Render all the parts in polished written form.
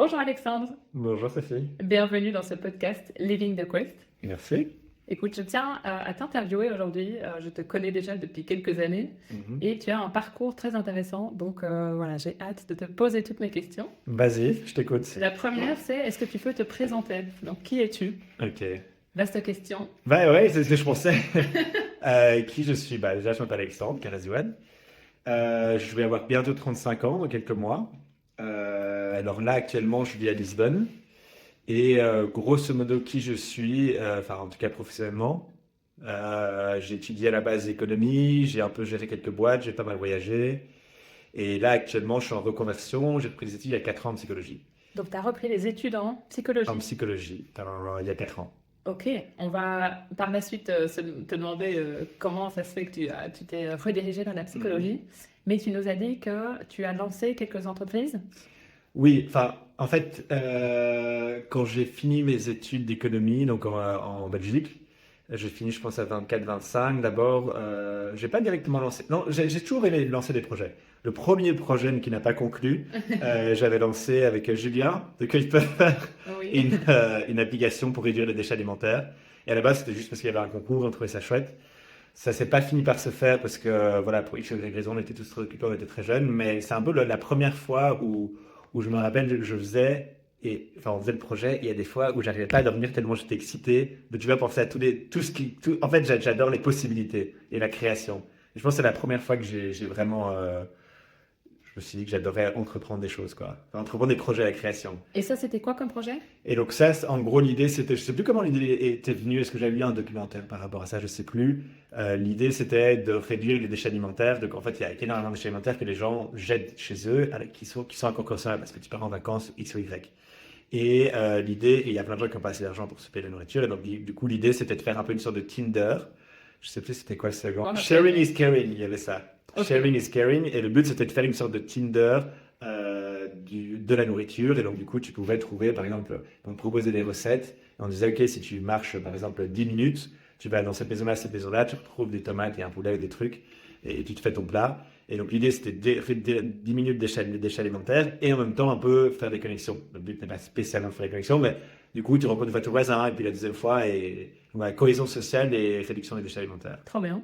Bonjour Alexandre, Bonjour Sophie. bienvenue dans ce podcast Living the Quest. Merci. Écoute, je tiens à t'interviewer aujourd'hui. Je te connais déjà depuis quelques années Mhm. et tu as un parcours très intéressant. Donc voilà, j'ai hâte de te poser toutes mes questions. Vas-y, je t'écoute. La première, c'est est-ce que tu peux te présenter? Donc, qui es-tu? Ok. Vaste question. Bah ouais, c'est ce que je pensais. Qui je suis? Bah déjà, je m'appelle Alexandre Carazouane. Je vais avoir bientôt 35 ans dans quelques mois. Alors là, actuellement, je vis à Lisbonne. Et grosso modo, qui je suis, enfin en tout cas professionnellement, j'ai étudié à la base l'économie, j'ai un peu géré quelques boîtes, j'ai pas mal voyagé. Et là, actuellement, je suis en reconversion, j'ai pris des études il y a 4 ans en psychologie. Donc, tu as repris les études en En psychologie. psychologie, il y a 4 ans. Ok, on va par la suite te demander comment ça se fait que tu t'es redirigé dans la Mhm. psychologie. Mais tu nous as dit que tu as lancé quelques entreprises. Oui, enfin, en fait, quand j'ai fini mes études d'économie, donc en Belgique, j'ai fini, je pense, à 24-25. D'abord, j'ai pas directement lancé. Non, j'ai toujours aimé lancer des projets. Le premier projet qui n'a pas conclu, j'avais lancé avec Julien de Cueille Peur Oui. une application pour réduire les déchets alimentaires. Et à la base, c'était juste parce qu'il y avait un concours, on trouvait ça chouette. Ça s'est pas fini par se faire parce que, voilà, pour X ou Y raison, on était tous très occupés, on était très jeunes, mais c'est un peu la première fois où je me rappelle que je faisais, et, enfin, on faisait le projet, et il y a des fois où j'arrivais pas à dormir tellement j'étais excité, de tu vas penser à tout ce qui, en fait, j'adore les possibilités et la création. Et je pense que c'est la première fois que j'ai vraiment, je me suis dit que j'adorais entreprendre des choses, quoi. Enfin, entreprendre des projets à la création. Et ça, c'était quoi comme projet? Et donc ça, en gros, l'idée, c'était, je sais plus comment l'idée était venue, est-ce que j'avais lu un documentaire par rapport à ça, je sais plus. L'idée, c'était de réduire les déchets alimentaires. Donc en fait, il y a énormément de déchets alimentaires que les gens jettent chez eux, qui sont encore consommables parce que tu pars en vacances, X ou Y. Et l'idée, et il y a plein de gens qui ont pas assez d'argent pour se payer la nourriture, et donc du coup, l'idée, c'était de faire un peu une sorte de Tinder. Je sais plus c'était quoi le slogan. Quoi, Sharing is caring, il y avait ça. Ok, Sharing is caring, et le but, c'était de faire une sorte de Tinder de la nourriture. Et donc, du coup, tu pouvais trouver, par exemple, on te proposait des recettes. Et on disait, OK, si tu marches, par exemple, 10 minutes, tu vas dans cette maison-là, cette maison-là, tu retrouves des tomates et un poulet et des trucs, et tu te fais ton plat. Et donc, l'idée, c'était de faire 10 minutes déchets alimentaires et en même temps, un peu faire des connexions. Le but n'est pas spécialement de faire des connexions, mais du coup, tu rencontres une fois ton voisin, et puis la deuxième fois, et voilà, cohésion sociale et réduction des déchets alimentaires. trop bien.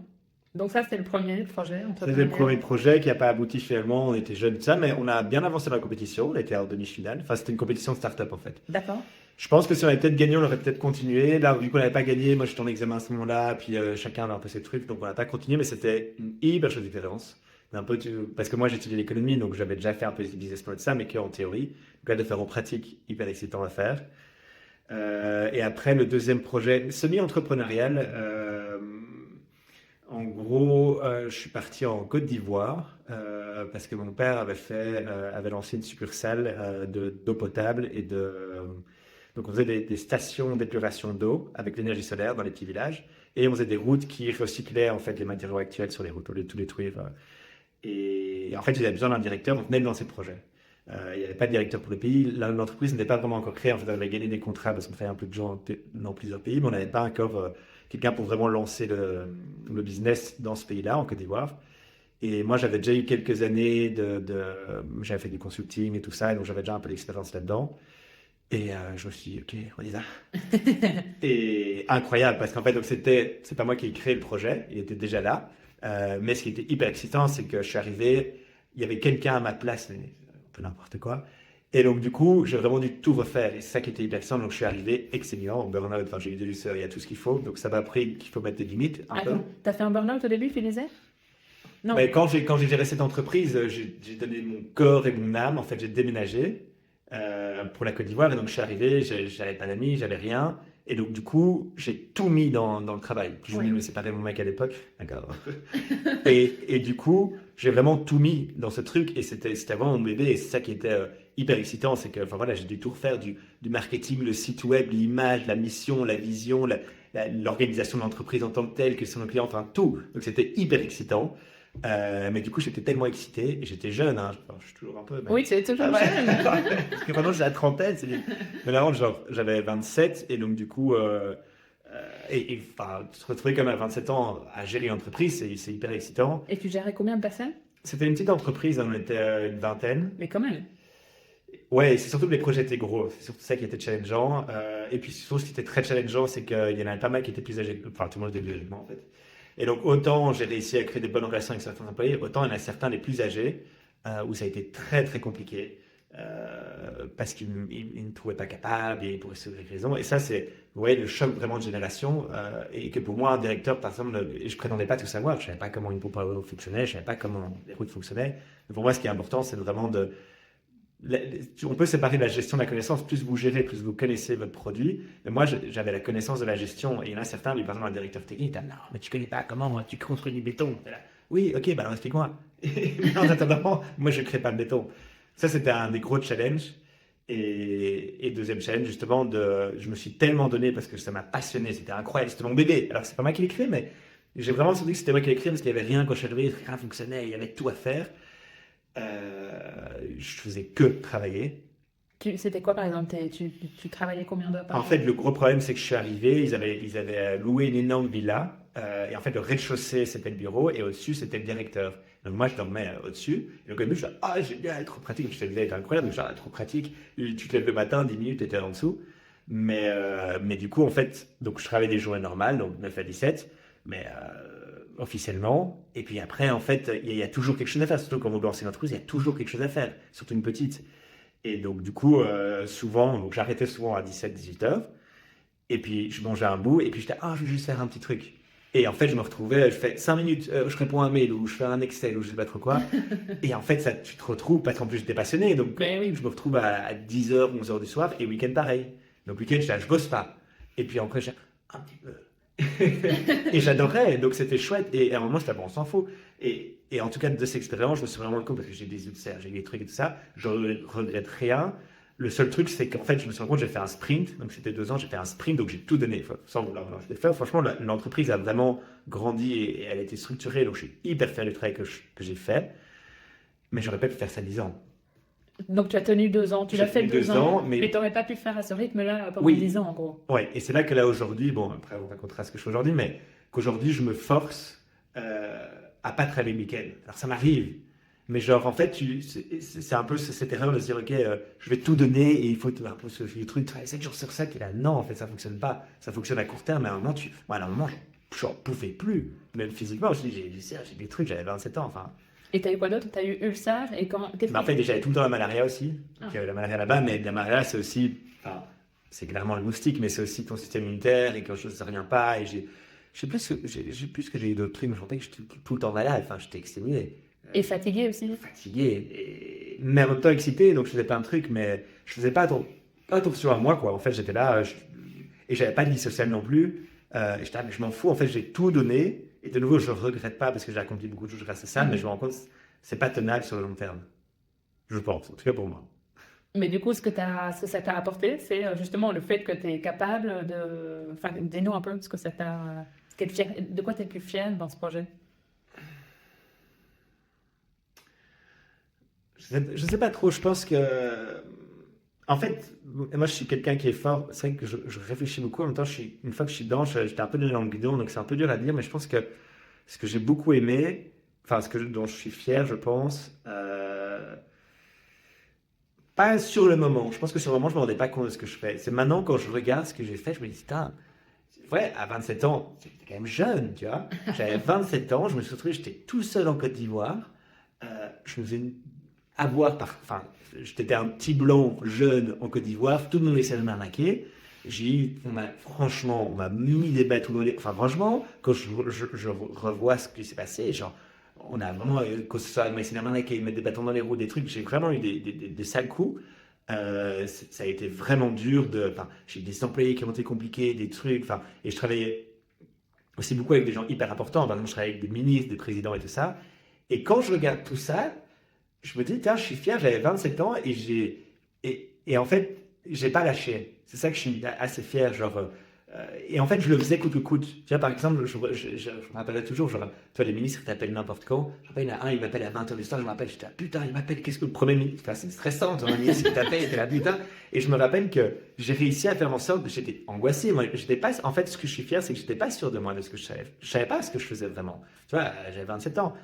Donc ça, c'était le premier projet C'était le premier entrepreneurial. projet qui n'a pas abouti finalement. On était jeunes, ça, mais on a bien avancé dans la compétition. On était en demi-finale. Enfin, c'était une compétition de start-up en fait. D'accord. Je pense que si on avait peut-être gagné, on aurait peut-être continué. Là, vu qu'on n'avait pas gagné, moi j'étais en examen à ce moment-là, puis chacun a un peu ses trucs, donc on n'a pas continué, mais c'était une hyper chouette expérience. Un peu, parce que moi j'ai étudié l'économie, donc j'avais déjà fait un peu de business plan de ça, mais qu'en théorie. Donc là, de faire en pratique, hyper excitant à faire. Et après, le deuxième projet, semi-entrepreneurial. En gros, je suis parti en Côte d'Ivoire parce que mon père avait lancé une succursale d'eau potable donc on faisait des stations d'épuration d'eau avec l'énergie solaire dans les petits villages et on faisait des routes qui recyclaient en fait les matériaux actuels sur les routes au lieu de tout détruire. Et en fait, ils avaient besoin d'un directeur, donc on venait de lancer le projet. Il n'y avait pas de directeur pour le pays. L'entreprise n'était pas vraiment encore créée. En fait, on avait gagné des contrats parce qu'on fait un peu de gens dans plusieurs pays, mais on n'avait pas encore quelqu'un pour vraiment lancer le business dans ce pays-là, en Côte d'Ivoire. Et moi, j'avais déjà eu quelques années j'avais fait du consulting et tout ça, et donc j'avais déjà un peu d'expérience là-dedans. Et je me suis dit, ok, on y va. Et incroyable, parce qu'en fait, donc c'est pas moi qui ai créé le projet, il était déjà là. Mais ce qui était hyper excitant, c'est que je suis arrivé, il y avait quelqu'un à ma place, mais un peu n'importe quoi. Et donc, du coup, j'ai vraiment dû tout refaire. Et c'est ça qui était hyper excitant. Donc, je suis arrivé excellent, en burn-out, enfin, j'ai eu des ulcères, il y a tout ce qu'il faut. Donc, ça m'a appris qu'il faut mettre des limites, un peu. Attends, t'as fait un burn-out au début, tu disais? Non. Mais quand j'ai géré cette entreprise, j'ai donné mon corps et mon âme. En fait, j'ai déménagé pour la Côte d'Ivoire. Et donc, je suis arrivé, j'avais pas d'amis, j'avais rien. Et donc, du coup, j'ai tout mis dans le travail. Je venais Oui. de me séparer de mon mec à l'époque. D'accord. Et du coup, j'ai vraiment tout mis dans ce truc. Et c'était vraiment mon bébé. Et c'est ça qui était hyper excitant. C'est que, enfin voilà, j'ai dû tout refaire du marketing, le site web, l'image, la mission, la vision, l'organisation de l'entreprise en tant que telle, que sont nos clients, enfin tout. Donc, c'était hyper excitant. Mais du coup, j'étais tellement excité, et j'étais jeune, hein, enfin, je suis toujours un peu, mais... Oui, tu es Ah toujours ouais, jeune. parce que maintenant j'ai la trentaine, mais là, genre, j'avais 27, et donc du coup, enfin, se retrouver comme à 27 ans à gérer une entreprise, c'est hyper excitant. Et tu gérais combien de personnes? C'était une petite entreprise, on était une vingtaine. Mais quand même. ouais, c'est surtout que les projets étaient gros. C'est surtout ça qui était challengeant. Et puis surtout, ce qui était très challengeant, c'est qu'il y en avait pas mal qui étaient plus âgés. Enfin, tout le monde était plus âgé que moi, en fait. Et donc, autant j'ai réussi à créer des bonnes relations avec certains employés, autant il y en a certains, les plus âgés, où ça a été très, très compliqué. Parce qu'ils ne trouvaient pas capables et pour des raisons. Et ça, c'est, vous voyez, le choc vraiment de génération. Et que pour moi, un directeur, par exemple, je prétendais pas tout savoir. Je savais pas comment une pompe à eau fonctionnait, je savais pas comment les routes fonctionnaient. Mais pour moi, ce qui est important, c'est vraiment on peut séparer la gestion de la connaissance. Plus vous gérez, plus vous connaissez votre produit. Mais moi, j'avais la connaissance de la gestion. Et il y en a certains, lui, par exemple, un directeur technique, il dit, non, mais tu connais pas comment tu construis du béton. Là, oui, ok, bah alors explique-moi. En attendant, moi, je crée pas le béton. Ça, c'était un des gros challenges. Et deuxième challenge, justement, je me suis tellement donné parce que ça m'a passionné. C'était incroyable. C'était mon bébé. Alors, c'est pas moi qui l'ai créé, mais j'ai vraiment senti que c'était moi qui l'ai créé parce qu'il n'y avait rien quand rien fonctionnait. Il y avait tout à faire. Je faisais que travailler. C'était quoi, par exemple? Tu travaillais combien d'heures par En jour? fait, le gros problème, c'est que je suis arrivé, ils avaient loué une énorme villa, et en fait, le rez-de-chaussée, c'était le bureau, et au-dessus, c'était le directeur. Donc moi, je dormais au-dessus, et donc au début, je disais, ah, génial, trop pratique, je te disais, c'est incroyable, genre, trop pratique, tu te lèves le matin, 10 minutes, tu étais en dessous. Mais du coup, en fait, donc je travaillais des journées normales, donc 9 à 17, mais officiellement, et puis après, en fait, il y a toujours quelque chose à faire, surtout quand vous lancez une entreprise, il y a toujours quelque chose à faire, surtout une petite. Et donc, du coup, souvent, donc j'arrêtais souvent à 17-18 heures. Et puis, je mangeais un bout. Et puis, j'étais, ah, je vais juste faire un petit truc. Et en fait, je me retrouvais, je fais 5 minutes, je réponds à un mail ou je fais un Excel ou je sais pas trop quoi. Et en fait, ça, tu te retrouves, parce qu'en plus, j'étais passionné. Donc, Ben oui. je me retrouve à 10h, 11h du soir. Et week-end, pareil. Donc, week-end, je bosse pas. Et puis, après, j'ai un petit peu. Et j'adorais, donc c'était chouette. Et à un moment, j'étais, bon, on s'en fout. Et en tout cas, de cette expérience, je me suis vraiment rendu compte, parce que j'ai des ulcères, j'ai des trucs et tout ça, je regrette rien. Le seul truc, c'est qu'en fait, je me suis rendu compte, j'ai fait un sprint, donc c'était 2 ans, j'ai fait un sprint, donc j'ai tout donné, sans vouloir le faire. Franchement, l'entreprise a vraiment grandi et elle a été structurée, donc je suis hyper fier du travail que j'ai fait, mais j'aurais pas pu faire ça 10 ans. Donc, tu as tenu 2 ans. Tu J'ai l'as fait tenu 2 deux ans, ans, mais mais tu n'aurais pas pu faire à ce rythme-là pendant oui, 10 ans, en gros. ouais, et c'est là que là aujourd'hui, bon, après on racontera ce que je fais aujourd'hui, mais qu'aujourd'hui je me force à pas travailler le week-end. Alors ça m'arrive, mais genre en fait, c'est un peu cette erreur de se dire, ok, je vais tout donner et il faut un peu le truc, travailler 7 jours sur 7, et là non, en fait ça fonctionne pas. Ça fonctionne à court terme, mais à un moment, moi, à un moment, j'en pouvais plus, même physiquement, je dis, j'ai des trucs, j'avais 27 ans, enfin. Et tu as eu quoi d'autre? Tu as eu ulcère et qu'est-ce Mais en que... fait, déjà, j'avais tout le temps la malaria aussi. Ah. Donc, la malaria là-bas, mais la malaria, c'est aussi, enfin, c'est clairement le moustique, mais c'est aussi ton système immunitaire et quelque chose ne revient pas. Et je sais plus ce que j'ai eu d'autres trucs, mais je sentais que j'étais tout le temps malade. Enfin, j'étais exténué, Et fatigué aussi? fatigué, mais en même temps excité. Donc, je faisais plein de trucs, mais je faisais pas attention à moi, quoi. En fait, j'étais là, et j'avais pas de vie sociale non plus. Et j'étais là, mais je m'en fous. En fait, j'ai tout donné. Et de nouveau, je ne regrette pas parce que j'ai accompli beaucoup de choses grâce à ça, mais je me rends compte que c'est pas tenable sur le long terme. Je pense, en tout cas pour moi. Mais du coup, ce que ça t'a apporté, c'est justement le fait que tu es capable de... Enfin, dis-nous un peu ce que ça t'a... De quoi tu es le plus fier dans ce projet? Je sais pas trop, je pense que. En fait, moi je suis quelqu'un qui est fort. C'est vrai que je réfléchis beaucoup. En même temps, une fois que je suis dedans, j'étais un peu dans le guidon, donc c'est un peu dur à dire, mais je pense que ce que j'ai beaucoup aimé, enfin dont je suis fier, je pense, pas sur le moment. Je pense que sur le moment, je me rendais pas compte de ce que je fais. C'est maintenant, quand je regarde ce que j'ai fait, je me dis, putain, ouais, à 27 ans, j'étais quand même jeune, tu vois. J'avais 27 ans, je me suis retrouvé, j'étais tout seul en Côte d'Ivoire. Je me faisais avoir enfin, j'étais un petit blanc jeune en Côte d'Ivoire, tout le monde essayait de m'arnaquer. Franchement, on m'a mis des bâtons dans les... Enfin, franchement, quand je revois ce qui s'est passé, genre, on a vraiment, que ce soit, ils m'ont essayé de m'arnaquer, ils mettent des bâtons dans les roues, des trucs, j'ai vraiment eu des sales coups. Ça a été vraiment dur enfin, j'ai eu des employés qui ont été compliqués, des trucs, enfin, et je travaillais aussi beaucoup avec des gens hyper importants. Par exemple, je travaillais avec des ministres, des présidents et tout ça. Et quand je regarde tout ça, je me dis, tiens, je suis fier, j'avais 27 ans et en fait, j'ai pas lâché. C'est ça que je suis assez fier. Genre, et en fait, je le faisais coûte que coûte. Tu vois, par exemple, je me rappellerai toujours, genre, toi, les ministres t'appellent n'importe quand. Je me rappelle, il y en a un, il m'appelle à 20h du soir, je me rappelle, j'étais là, putain, il m'appelle, qu'est-ce que le premier ministre. Enfin, c'est stressant, ton ministre qui t'appelle, t'es là, putain. Et je me rappelle que j'ai réussi à faire en sorte que j'étais angoissé. Moi, j'étais pas, en fait, ce que je suis fier, c'est que j'étais pas sûr de moi, de ce que je savais. Je savais pas ce que je faisais vraiment. Tu vois, j'avais 27 ans.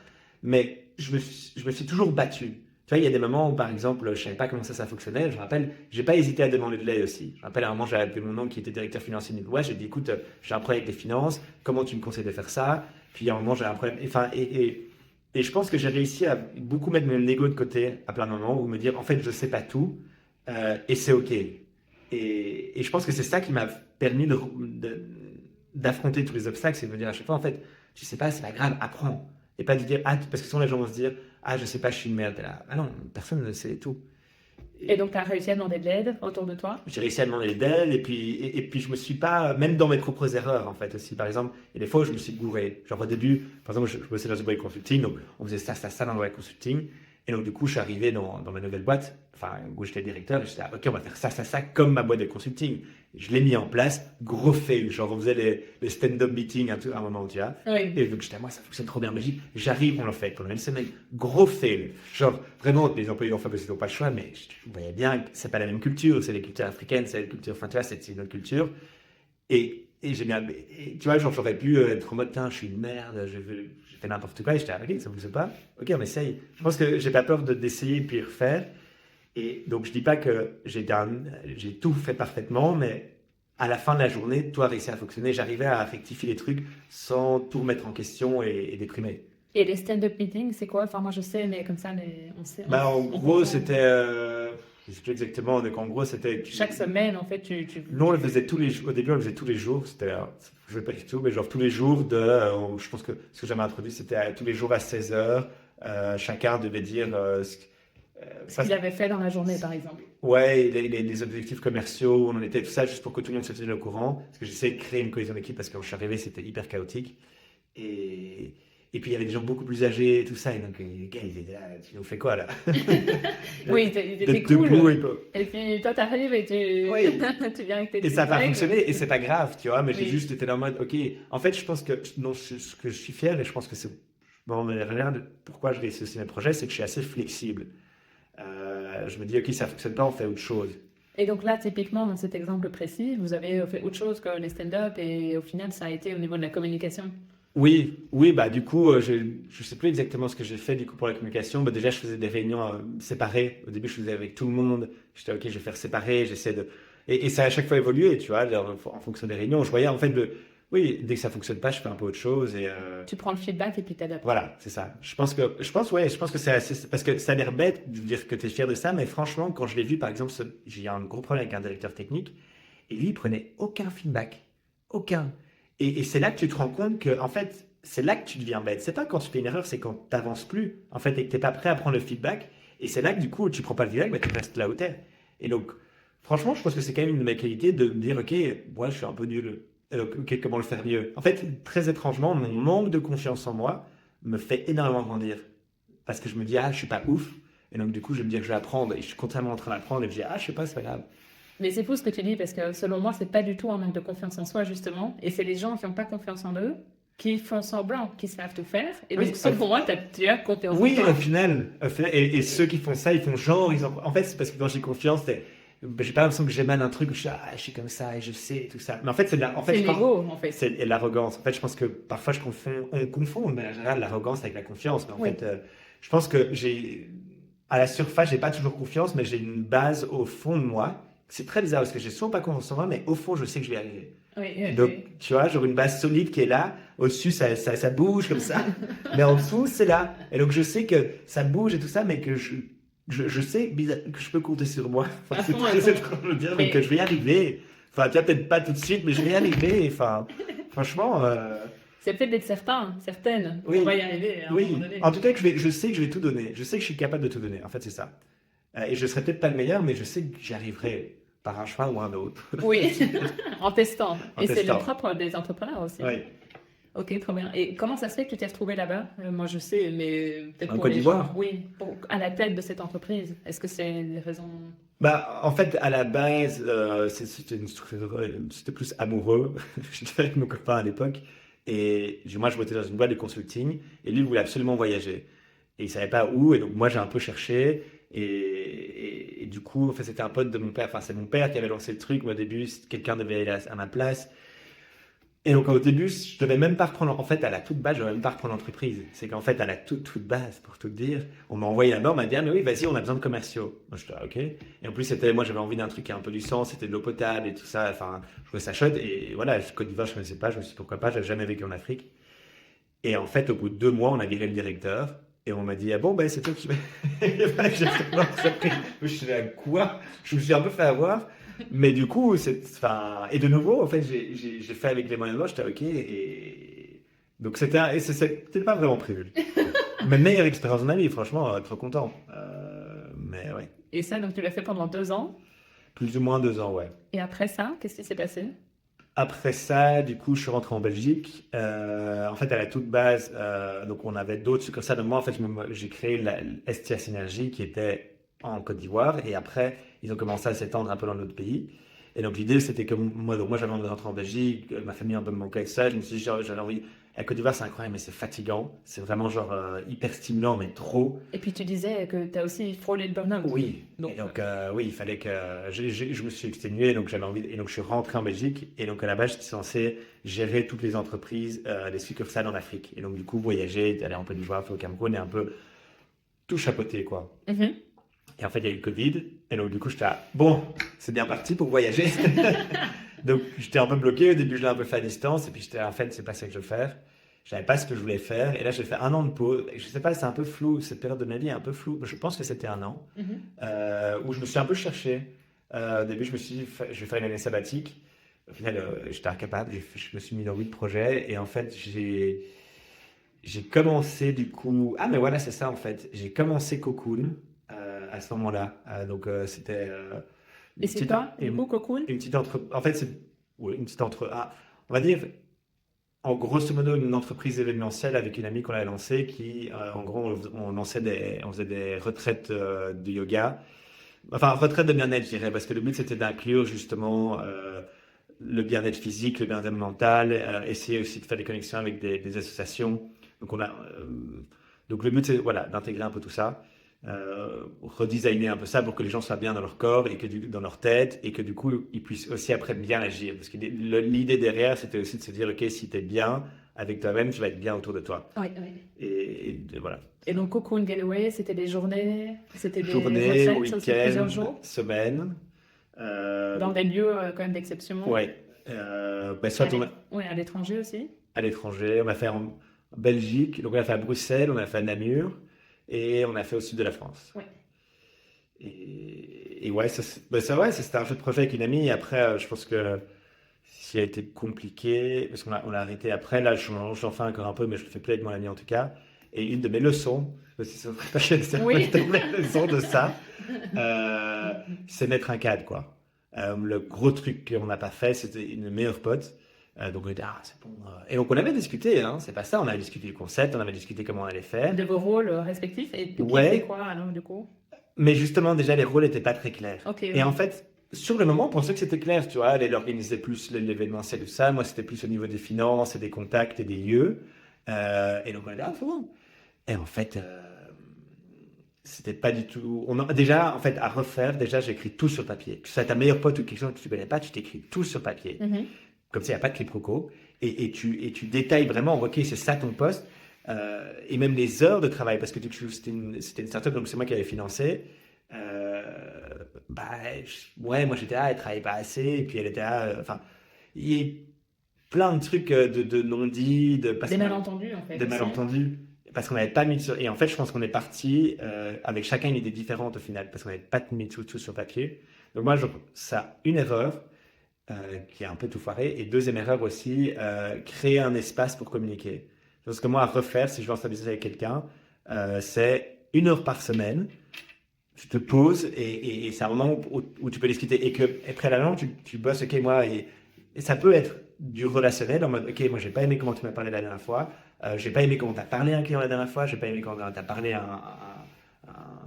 Mais je me suis toujours battu. Tu vois, il y a des moments où, par exemple, je savais pas comment ça fonctionnait. Je me rappelle, j'ai pas hésité à demander de l'aide aussi. Je me rappelle, à un moment, j'ai appelé mon oncle qui était directeur financier de Midwest. J'ai dit, écoute, j'ai un problème avec les finances. Comment tu me conseilles de faire ça? Puis, à un moment, j'ai un problème. Enfin, et je pense que j'ai réussi à beaucoup mettre mon ego de côté à plein de moments où me dire, en fait, je sais pas tout et c'est OK. Et je pense que c'est ça qui m'a permis d'affronter tous les obstacles, c'est de me dire à chaque fois, en fait, tu sais pas, c'est pas grave, apprends. Et pas de dire, ah, parce que souvent les gens vont se dire, ah, je sais pas, je suis une merde. T'es là, ah non, personne ne sait tout. Et donc, tu as réussi à demander de l'aide autour de toi? J'ai réussi à demander d'elle, et puis je me suis pas, même dans mes propres erreurs, en fait, aussi. Par exemple, il y a des fois où je me suis gouré. Genre au début, par exemple, je bossais dans une boîte consulting, donc on faisait ça dans le boîte consulting. Et donc, du coup, je suis arrivé dans ma nouvelle boîte, enfin, où j'étais directeur, et j'étais, ah, ok, on va faire ça, comme ma boîte de consulting. Je l'ai mis en place, gros fail. Genre, on faisait les stand-up meetings à un moment, tu vois. Oui. Et donc, j'étais, moi, ça fonctionne trop bien. Mais j'arrive, on l'a fait pendant une semaine, gros fail. Genre, vraiment, les employés l'ont fait parce qu'ils n'ont pas le choix, mais je voyais bien que c'est pas la même culture. C'est les cultures africaines, c'est la culture, enfin, tu vois, c'est une autre culture. Et j'ai bien, et tu vois, genre, j'aurais pu être en mode, je suis une merde, j'ai fait n'importe quoi, et j'étais, ok, ça ne fonctionne pas, ok, on essaye. Je pense que j'ai pas peur d'essayer puis refaire. Et donc, je dis pas que j'ai tout fait parfaitement, mais à la fin de la journée, tout a réussi à fonctionner. J'arrivais à rectifier les trucs sans tout remettre en question et déprimer. Et les stand-up meetings, c'est quoi? Enfin, moi, je sais, mais comme ça, on sait. Bah, en On gros, comprend. c'était, je sais plus exactement, donc en gros, c'était. Chaque semaine, en fait, Nous, on le faisait tous les jours. Au début, on le faisait tous les jours. C'était, je ne vais pas du tout, mais genre tous les jours je pense que ce que j'avais introduit, c'était tous les jours à 16 heures. Chacun devait dire ce qu'il avait fait dans la journée, par exemple. ouais, les objectifs commerciaux, on en était, tout ça, juste pour que tout le monde se tienne au courant. Parce que j'essayais de créer une cohésion d'équipe parce que quand je suis arrivé, c'était hyper chaotique. Et, et puis, il y avait des gens beaucoup plus âgés et tout ça. Et donc, les gars, ils étaient là, tu nous fais quoi, là? Oui, ils étaient Debout cool. et pas. Et puis, toi, t'arrives et Oui. tu viens avec tes Et ça petites va règles. fonctionner et c'est pas grave, tu vois, mais j'ai Oui. juste été là en mode, ok, en fait, je pense que, non, ce que je suis fier et je pense que c'est, bon, mais regarde, pourquoi je réussis aussi mes projets, c'est que je suis assez flexible. Je me dis, ok, ça fonctionne pas, on fait autre chose. Et donc là, typiquement, dans cet exemple précis, vous avez fait autre chose que les stand-up et au final, ça a été au niveau de la communication. Oui, bah du coup, je sais plus exactement ce que j'ai fait du coup pour la communication. Bah, déjà, je faisais des réunions séparées. Au début, je faisais avec tout le monde. J'étais ok, je vais faire séparer. J'essaie de et ça a à chaque fois évolué, tu vois, en fonction des réunions. Je voyais en fait oui, dès que ça fonctionne pas, je fais un peu autre chose et Tu prends le feedback et puis t'adaptes. voilà, c'est ça. Je pense que c'est assez, parce que ça a l'air bête de dire que tu es fier de ça, mais franchement, quand je l'ai vu, par exemple, j'ai eu un gros problème avec un directeur technique et lui, il prenait aucun feedback, aucun. Et c'est là que tu te rends compte que, en fait, c'est là que tu deviens bête. C'est pas quand tu fais une erreur, c'est quand tu n'avances plus, en fait, et que tu n'es pas prêt à prendre le feedback. Et c'est là que, du coup, tu prends pas le feedback, mais tu restes là où tu es. Et donc, franchement, je pense que c'est quand même une de mes qualités de me dire, ok, moi, je suis un peu nul. Et donc, ok, comment le faire mieux? En fait, très étrangement, mon manque de confiance en moi me fait énormément grandir. Parce que je me dis, ah, je suis pas ouf. Et donc, du coup, je vais me dire que je vais apprendre. Et je suis constamment en train d'apprendre. Et je dis, ah, je sais pas, c'est pas grave. Mais c'est fou ce que tu dis parce que selon moi, c'est pas du tout un manque de confiance en soi, justement. Et c'est les gens qui n'ont pas confiance en eux qui font semblant, qui savent tout faire. Et Oui, donc, selon moi, tu as confiance en Oui, toi. au final, et ceux qui font ça, ils font genre, en fait, c'est parce que quand j'ai confiance, j'ai pas l'impression que j'émane un truc où je suis comme ça et je sais et tout ça. Mais en fait, en fait, C'est je pense, l'ego, en fait. c'est l'arrogance. En fait, je pense que parfois on confond, mais en général, l'arrogance avec la confiance. Mais en Oui. fait, je pense que à la surface, j'ai pas toujours confiance, mais j'ai une base au fond de moi. C'est très bizarre parce que j'ai souvent pas confiance en moi, mais au fond, je sais que je vais y arriver. Oui. Donc, tu vois, genre une base solide qui est là. Au-dessus, ça bouge comme ça. Mais en dessous, c'est là. Et donc, je sais que ça bouge et tout ça, mais que je sais que je peux compter sur moi. Enfin, c'est très étrange de dire, mais que je vais y arriver. Enfin, tu vois, peut-être pas tout de suite, mais je vais y arriver. Enfin, franchement, C'est peut-être d'être certaine. oui, On va y arriver à un oui. moment donné. En tout cas, je sais que je vais tout donner. Je sais que je suis capable de tout donner. En fait, c'est ça. Et je serai peut-être pas le meilleur, mais je sais que j'y arriverai par un chemin ou un autre. Oui, en testant. En Et c'est le testant. propre des entrepreneurs aussi. Oui. Ok, trop bien. Et comment ça se fait que tu t'es retrouvé là-bas? Moi, je sais, mais peut-être En pour Côte les d'Ivoire? gens. Oui, à la tête de cette entreprise. Est-ce que c'est des raisons... Bah, en fait, à la base, c'était plus amoureux. J'étais avec mon copain à l'époque. Et moi, je bossais dans une boîte de consulting. Et lui, il voulait absolument voyager. Et il savait pas où. Et donc, moi, j'ai un peu cherché. Et du coup, en fait, c'était un pote de mon père. Enfin, c'est mon père qui avait lancé le truc. Moi, au début, quelqu'un devait aller à ma place. Et donc au début, je devais même pas reprendre, en fait, à la toute base, je devais même pas reprendre l'entreprise. C'est qu'en fait, à la toute base, pour tout te dire, on m'a envoyé là-bas, on m'a dit, ah, mais oui, vas-y, on a besoin de commerciaux. Moi, je dis, ah, ok. Et en plus, moi, j'avais envie d'un truc qui a un peu du sens, c'était de l'eau potable et tout ça. Enfin, je trouvais ça chouette. Et voilà, Côte d'Ivoire, je connaissais pas, je me suis dit, pourquoi pas, j'avais jamais vécu en Afrique. Et en fait, au bout de 2 mois, on a viré le directeur. Et on m'a dit, ah bon, ben, c'est toi qui vas. J'ai fait l'entreprise. Je suis là, quoi? Je me suis un peu fait avoir. Mais du coup, enfin, et de nouveau, en fait, j'ai fait avec les moyens de bord, j'étais OK. Et donc, c'était pas vraiment prévu. Ma meilleure expérience de ma vie, franchement, trop content. Mais ouais, Et ça, donc tu l'as fait pendant 2 ans. plus ou moins 2 ans, ouais. Et après ça, qu'est-ce qui s'est passé? Après ça, du coup, je suis rentré en Belgique. En fait, à la toute base, donc on avait d'autres succursales de moi. En fait, j'ai créé la STS Synergie qui était en Côte d'Ivoire. Et après, ils ont commencé à s'étendre un peu dans d'autres pays. Et donc, l'idée, c'était que moi j'avais envie de rentrer en Belgique. Ma famille un peu me manquait avec ça. Je me suis dit, j'avais envie. La Côte d'Ivoire, c'est incroyable, mais c'est fatigant. C'est vraiment genre hyper stimulant, mais trop. Et puis tu disais que tu as aussi frôlé le burn-out. Oui, Donc, et donc oui, il fallait que je me suis exténué, donc j'avais envie, et donc je suis rentré en Belgique, et donc à la base j'étais censé gérer toutes les entreprises, les succursales en Afrique, et donc du coup voyager, aller en Côte d'Ivoire, au Cameroun, et un peu tout chapeauter quoi. mhm. Et en fait il y a eu le Covid, et donc du coup j'étais bon, c'est bien parti pour voyager. Donc j'étais un peu bloqué, au début je l'ai un peu fait à distance, et puis j'étais en fait c'est pas ça que je veux faire. Je savais pas ce que je voulais faire, et là j'ai fait 1 an de pause. Et je sais pas, c'est un peu flou, cette période de ma vie est un peu floue. Je pense que c'était 1 an, Mhm. où je me suis un peu cherché. Au début, je me suis dit, je vais faire une année sabbatique. Au final, j'étais incapable. Je me suis mis dans 8 projets, et en fait, j'ai commencé du coup. Ah, mais voilà, c'est ça en fait. J'ai commencé Cocoon à ce moment-là. Donc, c'était Et c'est toi, du coup, Cocoon? une petite En fait, c'est ouais, une petite Ah, on va dire. En grosso modo, une entreprise événementielle avec une amie qu'on a lancée qui, en gros, on faisait des retraites de yoga. Enfin, retraite de bien-être, je dirais, parce que le but, c'était d'inclure justement le bien-être physique, le bien-être mental, essayer aussi de faire des connexions avec des associations. Donc, donc le but, c'est voilà, d'intégrer un peu tout ça, redesigner un peu ça pour que les gens soient bien dans leur corps et dans leur tête, et que du coup, ils puissent aussi après bien agir. Parce que l'idée derrière, c'était aussi de se dire, OK, si tu es bien avec toi-même, tu vas être bien autour de toi. Oui, oui. Et voilà. Et donc, Cocoon Getaway, c'était des journées, c'était des Journée, retraites, ça, sur plusieurs week-end, jours, semaine. dans des lieux quand même d'exception. Ouais. Soit Ouais, à l'étranger aussi. à l'étranger, on a fait en Belgique, donc on a fait à Bruxelles, on a fait à Namur, et on a fait au sud de la France. Ouais. Et ouais, ouais, c'était un jeu de projet avec une amie. Et après, je pense que ce qui a été compliqué, parce on l'a arrêté après, là, j'en fais encore un peu, mais je le fais plus avec mon ami en tout cas. Et une de mes leçons, parce que c'est Oui. une leçon de ça, c'est mettre un cadre, quoi. Le gros truc qu'on n'a pas fait, c'était une meilleure pote. Donc on était, ah, c'est bon. Et donc on avait discuté, hein, c'est pas ça, on avait discuté du concept, on avait discuté comment on allait faire. De vos rôles respectifs. Et qui Ouais. fait quoi alors, du coup? Mais justement, déjà, les rôles n'étaient pas très clairs. Ok. Et en fait, sur le moment, on pensait que c'était clair, tu vois, elle organisait plus l'événementiel, tout ça. Moi, c'était plus au niveau des finances et des contacts et des lieux. Et donc, on a dit, ah, c'est bon. Et en fait, c'était pas du tout. Déjà, en fait, à refaire, déjà, j'écris tout sur papier. Que ce soit ta meilleure pote ou quelque chose que tu connais pas, tu t'écris tout sur papier. Mhm. Comme ça, il n'y a pas de quiproquo. Et tu détailles vraiment, ok, c'est ça ton poste. Et même les heures de travail, parce que c'était une startup, donc c'est moi qui avais financé. Ouais, moi j'étais là, elle travaillait pas assez, et puis elle était là. Enfin, il y a plein de trucs de non-dits, Des malentendus, en fait. de aussi. malentendus, parce qu'on n'avait pas mis sur. Et en fait, je pense qu'on est parti avec chacun une idée différente au final, parce qu'on n'avait pas mis tout sur papier. Donc moi, ça, une erreur qui a un peu tout foiré, et deuxième erreur aussi, créer un espace pour communiquer. Parce que moi, à refaire, si je lance un business avec quelqu'un, c'est 1 heure par semaine. Tu te poses et c'est un moment où tu peux discuter. Et que préalablement, tu bosses, ok, moi, et ça peut être du relationnel en mode, ok, moi, j'ai pas aimé comment tu m'as parlé la dernière fois. J'ai pas aimé comment tu as parlé à un client la dernière fois. J'ai pas aimé comment tu as parlé à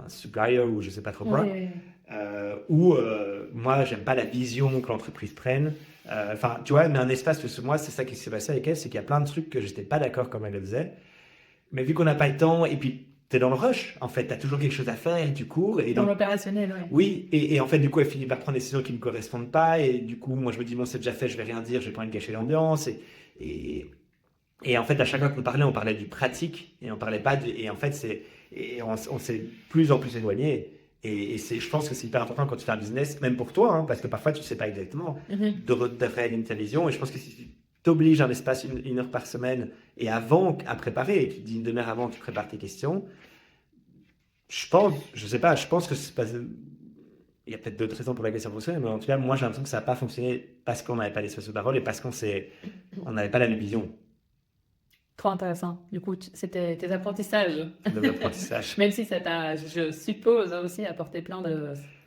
un supplier ou je sais pas trop quoi. Ouais. Ou moi, j'aime pas la vision que l'entreprise prenne. Enfin, tu vois, mais un espace, parce que moi, c'est ça qui s'est passé avec elle, c'est qu'il y a plein de trucs que j'étais pas d'accord comme elle le faisait. Mais vu qu'on n'a pas le temps, et puis t'es dans le rush, en fait, t'as toujours quelque chose à faire, et tu cours. Et Dans donc, l'opérationnel, ouais. oui, et en fait, du coup, elle finit par prendre des décisions qui ne me correspondent pas, et du coup, moi, je me dis, bon, c'est déjà fait, je vais rien dire, je vais pas envie de gâcher l'ambiance, Et en fait, à chaque fois qu'on parlait, on parlait du pratique et on parlait pas et en fait, on s'est de plus en plus éloigné. Et je pense que c'est hyper important quand tu fais un business, même pour toi, hein, parce que parfois tu sais pas exactement, de réaliser ta vision. Et je pense que si tu t'obliges un espace une heure par semaine et avant à préparer, et tu te dis une demi-heure avant, tu prépares tes questions, je sais pas, je pense que c'est pas. Il y a peut-être d'autres raisons pour lesquelles ça fonctionne, mais en tout cas, moi j'ai l'impression que ça n'a pas fonctionné parce qu'on n'avait pas l'espace de parole et parce on n'avait pas la même vision Trop intéressant. Du coup, c'était tes apprentissages. de l'apprentissage. Même si ça t'a, je suppose, aussi apporté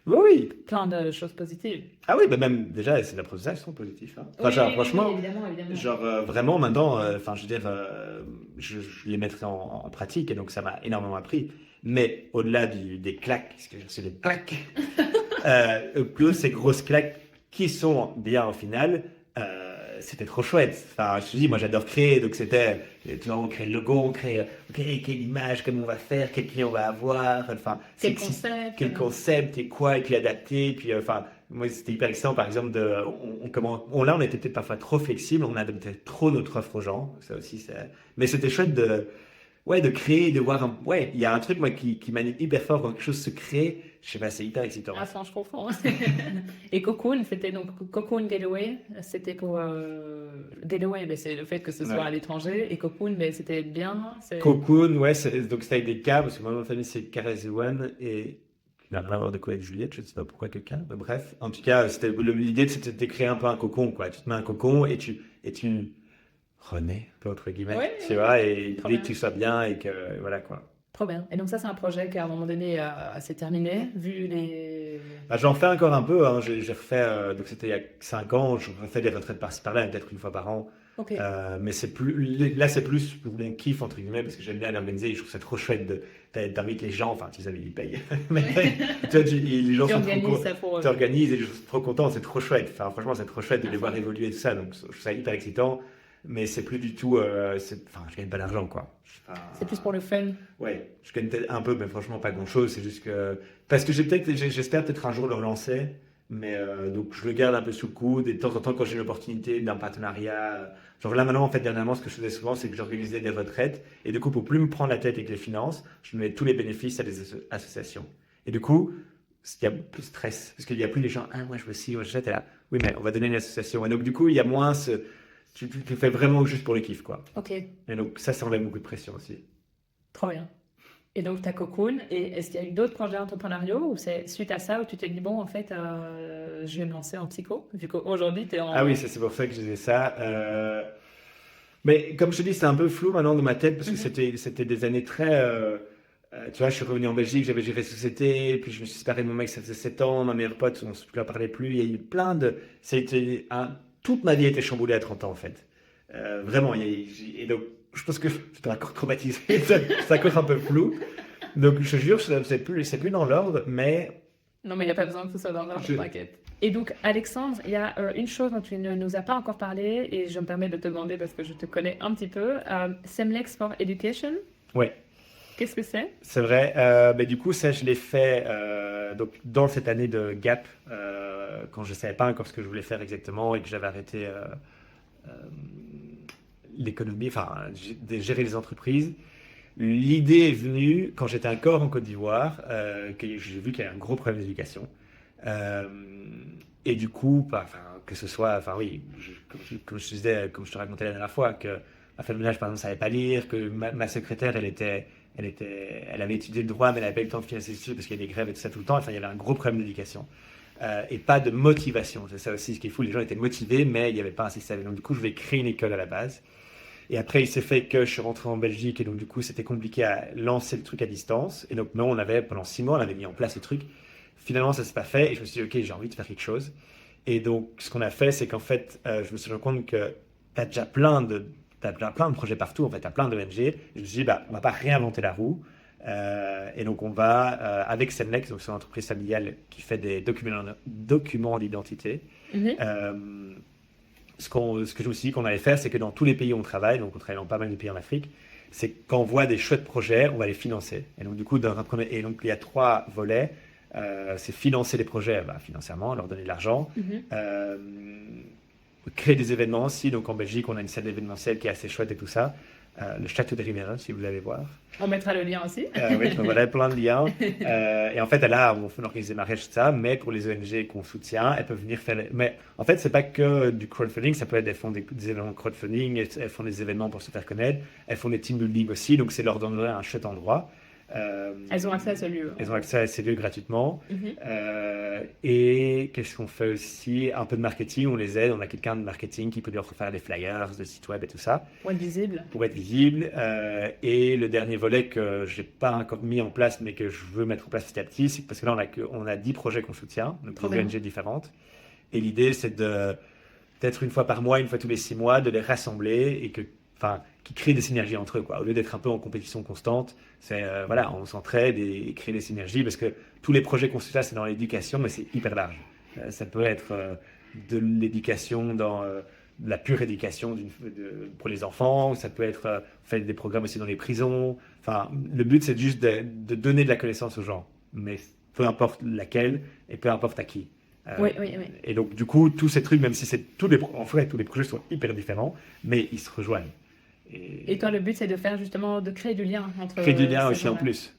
Oui. plein de choses positives. Ah oui, bah même déjà, c'est l'apprentissage sont positifs. Hein. Enfin, genre, franchement, évidemment. genre vraiment maintenant, enfin, je veux dire, je les mettrai en pratique et donc ça m'a énormément appris. Mais au-delà des claques, parce que c'est des claques, plus ces grosses claques qui sont bien au final, c'était trop chouette. Enfin, je te dis, moi j'adore créer, donc c'était, tu vois, on crée le logo, on crée quelle image, comment on va faire, quel client on va avoir, enfin, quel concept et quoi, et puis adapter, puis enfin, moi c'était hyper excitant, par exemple, là on était peut-être parfois trop flexible, on adaptait trop notre offre aux gens, ça aussi, mais c'était chouette de créer, de voir, ouais, il y a un truc moi qui m'anime hyper fort quand quelque chose se crée, je sais pas, c'est hyper excitant. Ah, ça, je comprends. Et Cocoon, c'était donc Cocoon Getaway, c'était pour Getaway, mais c'est le fait que ce soit à l'étranger, et Cocoon, mais c'était bien. Cocoon, ouais, donc c'était avec des K, parce que moi, ma famille c'est Karazewan, et il n'a rien à voir de quoi avec Juliette, je ne sais pas pourquoi quelqu'un, mais bref, en tout cas, l'idée c'était de créer un peu un cocon, quoi. Tu te mets un cocon et tu renais, entre guillemets, tu vois, et dès que tu sois bien et que voilà quoi. Trop bien. Et donc ça, c'est un projet qui à un moment donné s'est terminé, vu les... Bah, j'en fais encore un peu, hein. J'ai refait, donc c'était il y a 5 ans, je refais des retraites par-ci par-là, peut-être une fois par an. Okay. Mais c'est plus pour un kiff entre guillemets parce que j'aime bien l'organiser. Je trouve ça trop chouette d'inviter les gens. Enfin, tu sais, ils payent. Mais tu vois, les gens sont trop contents. Tu organises et les gens sont trop contents. C'est trop chouette. Enfin, franchement, c'est trop chouette de les voir évoluer et tout ça. Donc, je trouve ça hyper excitant. Mais c'est plus du tout. Enfin, je gagne pas d'argent, quoi. C'est plus pour le fun. Ouais, je gagne peut-être un peu, mais franchement pas grand-chose. C'est juste que parce que j'espère peut-être un jour le relancer. Mais donc je le garde un peu sous le coude et de temps en temps quand j'ai une opportunité d'un partenariat, genre là maintenant en fait dernièrement ce que je faisais souvent c'est que j'organisais des retraites et du coup pour plus me prendre la tête avec les finances, je mets tous les bénéfices à des associations. Et du coup il y a plus de stress parce qu'il n'y a plus les gens moi je veux ci, moi je sais, t'es là, oui mais on va donner une association et donc du coup il y a moins tu fais vraiment juste pour le kiff quoi. Ok. Et donc ça enlève beaucoup de pression aussi. Trop bien. Et donc, tu as Cocoon. Et est-ce qu'il y a eu d'autres projets entrepreneuriaux ou c'est suite à ça où tu t'es dit, bon, en fait, je vais me lancer en psycho, vu qu'aujourd'hui, tu es en... Ah oui, c'est pour ça que je disais ça. Mais comme je te dis, c'est un peu flou maintenant dans ma tête parce que c'était des années très... tu vois, je suis revenu en Belgique, j'avais géré société, puis je me suis séparé de mon mec, ça faisait 7 ans, ma meilleure pote, on ne se parlait plus. Il y a eu plein de... Toute ma vie a été chamboulée à 30 ans, en fait. Vraiment. Et donc, je pense que j'étais encore traumatisé. C'est encore un peu flou. Donc, je te jure, c'est plus dans l'ordre, mais... Non, mais il n'y a pas besoin que ce soit dans l'ordre, t'inquiète. Et donc, Alexandre, il y a une chose dont tu ne nous as pas encore parlé, et je me permets de te demander parce que je te connais un petit peu. Semlex for Education. Oui. Qu'est-ce que c'est? C'est vrai. Mais du coup, ça, je l'ai fait donc, dans cette année de gap, quand je ne savais pas encore ce que je voulais faire exactement et que j'avais arrêté l'économie, enfin, de gérer les entreprises. L'idée est venue quand j'étais encore en Côte d'Ivoire, que j'ai vu qu'il y avait un gros problème d'éducation. Et du coup, que ce soit, enfin oui, comme je disais, comme je te racontais la dernière fois, que ma femme de ménage, par exemple, ne savait pas lire, que ma secrétaire, elle avait étudié le droit, mais elle n'avait pas eu le temps de finir ses études parce qu'il y a des grèves et tout ça tout le temps. Enfin, il y avait un gros problème d'éducation. Et pas de motivation. C'est ça aussi ce qui est fou. Les gens étaient motivés, mais il n'y avait pas un système. Donc, du coup, je vais créer une école à la base. Et après, il s'est fait que je suis rentré en Belgique et donc, du coup, c'était compliqué à lancer le truc à distance. Et donc, non, pendant 6 mois, on avait mis en place le truc. Finalement, ça ne s'est pas fait et je me suis dit, OK, j'ai envie de faire quelque chose. Et donc, ce qu'on a fait, c'est qu'en fait, je me suis rendu compte que tu as déjà plein de projets partout. En fait, tu as plein d'ONG. Je me suis dit, on ne va pas réinventer la roue. Et donc, on va, avec Semlex, donc c'est une entreprise familiale qui fait des documents d'identité. Ce que je me suis dit qu'on allait faire, c'est que dans tous les pays où on travaille, donc on travaille dans pas mal de pays en Afrique, c'est quand on voit des chouettes projets, on va les financer. Et donc, du coup, il y a 3 volets. C'est financer les projets financièrement, leur donner de l'argent, créer des événements aussi. Donc en Belgique, on a une scène événementielle qui est assez chouette et tout ça. Le Château de Riviera, si vous voulez aller voir. On mettra le lien aussi. Oui, donc voilà, plein de liens. Et en fait, là, on fait organiser des mariages, tout ça, mais pour les ONG qu'on soutient, elles peuvent venir faire. Mais en fait, c'est pas que du crowdfunding, ça peut être, elles font des événements de crowdfunding, elles font des événements pour se faire connaître, elles font des team building aussi, donc c'est leur donner un chouette endroit. Elles ont accès à ce lieu. Elles ont accès à ces lieux gratuitement. Mhm. Et qu'est-ce qu'on fait aussi? Un peu de marketing, on les aide. On a quelqu'un de marketing qui peut leur faire des flyers, des sites web et tout ça. Pour être visible. Pour être visible. Et le dernier volet que je n'ai pas encore mis en place, mais que je veux mettre en place petit à petit, c'est parce que là, on a 10 projets qu'on soutient, donc des ONG différentes. Et l'idée, c'est de, peut-être une fois par mois, une fois tous les 6 mois, de les rassembler et qui créent des synergies entre eux, quoi. Au lieu d'être un peu en compétition constante, c'est voilà, on s'entraide et crée des synergies parce que tous les projets qu'on soutient, c'est dans l'éducation, mais c'est hyper large. Ça peut être de l'éducation dans la pure éducation pour les enfants, ça peut être on fait des programmes aussi dans les prisons. Enfin, le but, c'est juste de donner de la connaissance aux gens, mais peu importe laquelle et peu importe à qui. Oui. Et donc, du coup, tous ces trucs, même si en fait, tous les projets sont hyper différents, mais ils se rejoignent. Et toi, le but, c'est de faire justement, de créer du lien entre. Créer du lien aussi gens-là. en plus.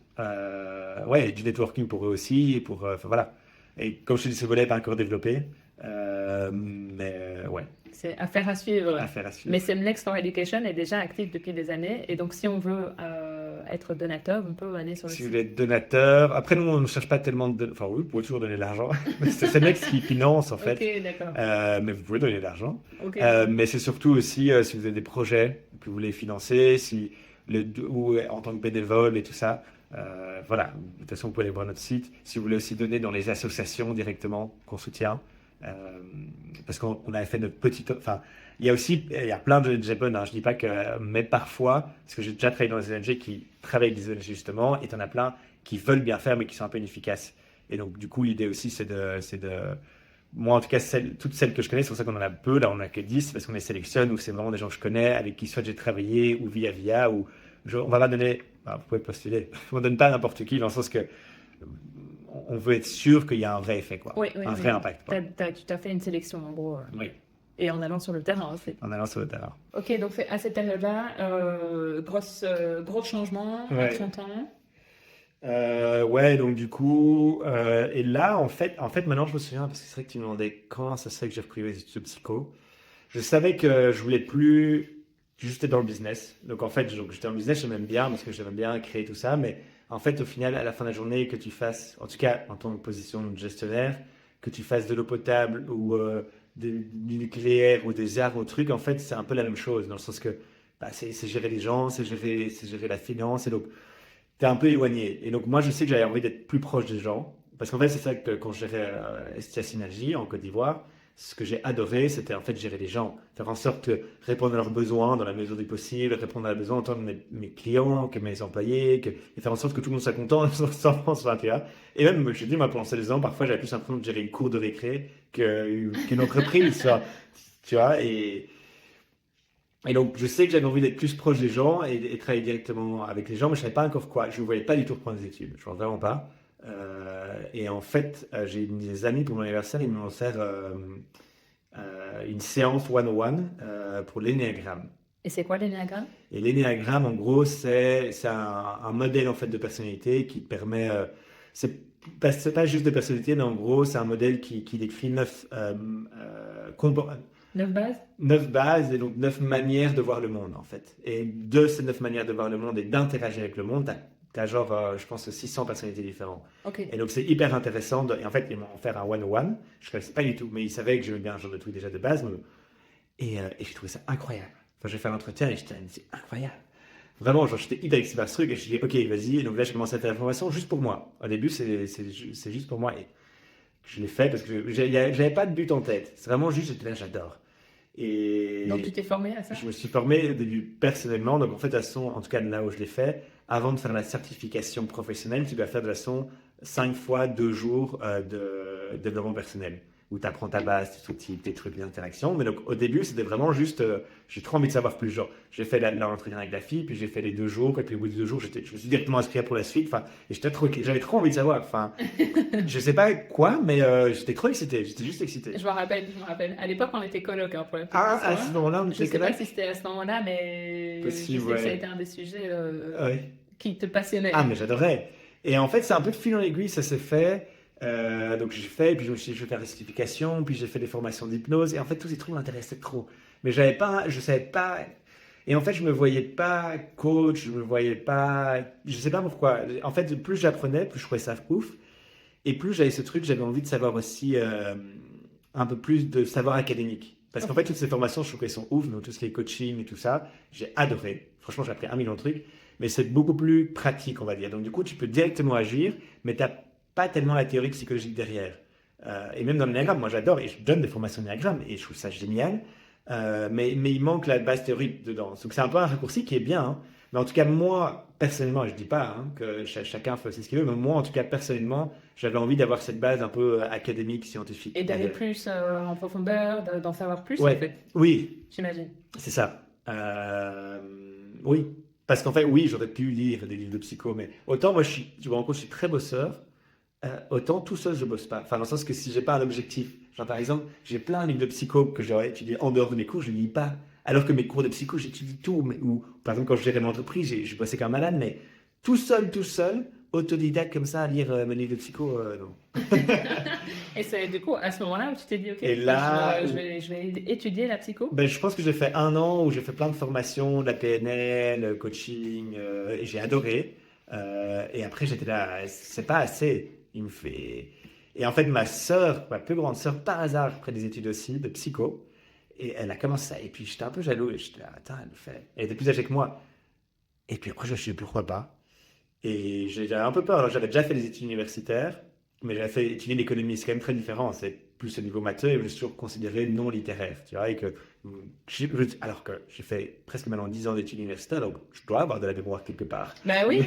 Ouais, et du networking pour eux aussi, et pour, voilà. Et comme je te dis, ce volet n'est pas encore développé, mais ouais. C'est affaire à suivre. Affaire à suivre. Mais Semlex for Education est déjà actif depuis des années. Et donc, si on veut être donateur, on peut aller sur le Si site. vous voulez être donateur, après nous on ne cherche pas tellement de... Enfin oui, vous pouvez toujours donner de l'argent. C'est Semlex qui finance en fait. Ok, d'accord. Mais vous pouvez donner de l'argent. Ok. Mais c'est surtout aussi si vous avez des projets que vous voulez financer, ou en tant que bénévole et tout ça. Voilà, de toute façon vous pouvez aller voir notre site. Si vous voulez aussi donner dans les associations directement qu'on soutient. Parce qu'on avait fait notre petite... Enfin, il y a plein de ONG bonnes, hein, je dis pas que... Mais parfois, parce que j'ai déjà travaillé dans des ONG qui travaillent avec des ONG justement, et il y en a plein qui veulent bien faire mais qui sont un peu inefficaces. Et donc du coup, l'idée aussi, c'est de... Moi, en tout cas, toutes celles que je connais, c'est pour ça qu'on en a peu. Là, on n'a que 10 parce qu'on les sélectionne, ou c'est vraiment des gens que je connais, avec qui soit j'ai travaillé, ou via, ou on va pas donner... vous pouvez postuler. On ne donne pas à n'importe qui, dans le sens que on veut être sûr qu'il y a un vrai effet, quoi. Oui, un vrai impact. Tu as fait une sélection, en gros. Oui. Et en allant sur le terrain aussi. En allant sur le terrain. Ok, donc à cette période-là, gros changement à 30 ans. Ouais, donc du coup, et là, en fait, maintenant, je me souviens, parce que c'est vrai que tu me demandais quand ça serait que j'ai repris les études de psycho. Je savais que je voulais plus juste être dans le business. Donc en fait, j'étais dans le business, j'aimais bien, parce que j'aimais bien créer tout ça, mais en fait, au final, à la fin de la journée, que tu fasses, en tout cas en tant que position de gestionnaire, que tu fasses de l'eau potable ou du nucléaire ou des arts ou trucs, en fait, c'est un peu la même chose, dans le sens que c'est gérer les gens, c'est gérer la finance, et donc tu es un peu éloigné. Et donc moi, je sais que j'avais envie d'être plus proche des gens, parce qu'en fait, c'est ça que quand je gérais STA Synergie en Côte d'Ivoire, ce que j'ai adoré, c'était en fait gérer les gens, faire en sorte de répondre à leurs besoins dans la mesure du possible, répondre à leurs besoins autant de mes clients que mes employés, et faire en sorte que tout le monde soit content sans soit intérêt. Et même, je dis, moi, pendant ces 2 ans, parfois, j'avais plus l'impression de gérer une cour de récré qu'une entreprise, tu vois. Et donc, je sais que j'avais envie d'être plus proche des gens et travailler directement avec les gens, mais je ne savais pas encore quoi. Je ne voyais pas du tout reprendre des études, je ne vois vraiment pas. Et en fait, j'ai des amis pour mon anniversaire, ils m'ont offert une séance one-on-one pour l'énéagramme. Et c'est quoi l'énéagramme? Et l'énéagramme, en gros, c'est un modèle en fait de personnalité qui permet. C'est pas juste de personnalité, mais en gros, c'est un modèle qui décrit 9 bases? 9 bases et donc 9 manières de voir le monde en fait. Et de ces 9 manières de voir le monde et d'interagir avec le monde, t'as genre, je pense, 600 personnalités différentes. Okay. Et donc c'est hyper intéressant. Et en fait, ils m'ont offert un one-on-one. Je ne connaissais pas du tout, mais ils savaient que j'aimais bien un genre de truc déjà de base. Et j'ai trouvé ça incroyable. Enfin, j'ai fait l'entretien et j'étais c'est incroyable. Vraiment, genre, j'étais hyper excité par ce truc et je dis ok, vas-y. Et donc là, j'ai commencé à faire la formation juste pour moi. Au début, c'est juste pour moi. Et je l'ai fait parce que j'avais pas de but en tête. C'est vraiment juste, j'étais là, j'adore. Et donc tu t'es formé à ça? Je me suis formé au début personnellement. Donc en fait, en tout cas là où je l'ai fait, avant de faire la certification professionnelle, tu dois faire de la façon 5 fois 2 jours de développement personnel. où tu apprends ta base, tes sous-types, tes trucs d'interaction. Mais donc, au début, c'était vraiment juste, j'ai trop envie de savoir plus. Genre, j'ai fait l'entretien avec la fille, puis j'ai fait les 2 jours, et puis au bout de 2 jours, je me suis directement inscrit pour la suite. Enfin, et j'avais trop envie de savoir. Enfin, je sais pas quoi, mais j'étais trop excité. J'étais juste excité. Je me rappelle. À l'époque, on était coloc hein, pour la petite À histoire. ce moment-là, on Je était sais pas coloc. si c'était à ce moment-là, mais Possible, je sais que ça a ouais. été un des sujets Ouais. qui te passionnait. Ah, mais j'adorais. Et en fait, c'est un peu de fil en aiguille, ça s'est fait. Donc j'ai fait, puis je me suis dit, je vais faire des certifications, puis j'ai fait des formations d'hypnose. Et en fait, tous ces trucs m'intéressaient trop. Mais je savais pas. Et en fait, je me voyais pas coach, je me voyais pas. Je sais pas pourquoi. En fait, plus j'apprenais, plus je trouvais ça ouf. Et plus j'avais ce truc, j'avais envie de savoir aussi un peu plus de savoir académique. Parce qu'en fait, toutes ces formations, je trouve qu'elles sont ouf, donc tout ce qui est coaching et tout ça, j'ai adoré. Franchement, j'ai appris 1 million de trucs, mais c'est beaucoup plus pratique, on va dire. Donc, du coup, tu peux directement agir, mais tu n'as pas tellement la théorie psychologique derrière. Et même dans le néagramme, moi j'adore, et je donne des formations de néagramme, et je trouve ça génial, mais il manque la base théorique dedans. Donc, c'est un peu un raccourci qui est bien, hein. Mais en tout cas, moi, personnellement, et je dis pas hein, que chacun fait ce qu'il veut, mais moi, en tout cas, personnellement, j'avais envie d'avoir cette base un peu académique, scientifique. Et d'aller plus en profondeur, d'en savoir plus, en Ouais, fait, oui, j'imagine. c'est ça. Oui, parce qu'en fait, oui, j'aurais pu lire des livres de psycho, mais autant moi, je me rends compte, je suis très bosseur, autant tout seul, je bosse pas. Enfin, dans le sens que si j'ai pas un objectif, genre par exemple, j'ai plein de livres de psycho que j'aurais étudié en dehors de mes cours, je ne lis pas. Alors que mes cours de psycho, j'étudie tout. Ou par exemple, quand je gérais mon entreprise, je bossais comme un malade, mais tout seul, autodidacte comme ça, à lire mes livres de psycho, non. Et c'est du coup à ce moment-là où tu t'es dit, ok, Et là, je vais étudier la psycho. ben, je pense que j'ai fait 1 an où j'ai fait plein de formations, de la PNL, coaching, et j'ai adoré. Et après, j'étais là, c'est pas assez. Il me fait. Et en fait, ma plus grande sœur, par hasard, après des études aussi, de psycho, et elle a commencé ça. Et puis j'étais un peu jaloux, et j'étais là, attends, elle le fait. Elle était plus âgée que moi. Et puis après, je me suis dit, pourquoi pas. Et j'avais un peu peur. Alors, j'avais déjà fait des études universitaires, mais j'avais fait étudier l'économie. C'est quand même très différent. C'est plus au niveau matheux et je suis toujours considéré non littéraire. Tu vois, et que, alors que j'ai fait presque maintenant 10 ans d'études universitaires, donc je dois avoir de la mémoire quelque part. Bah oui.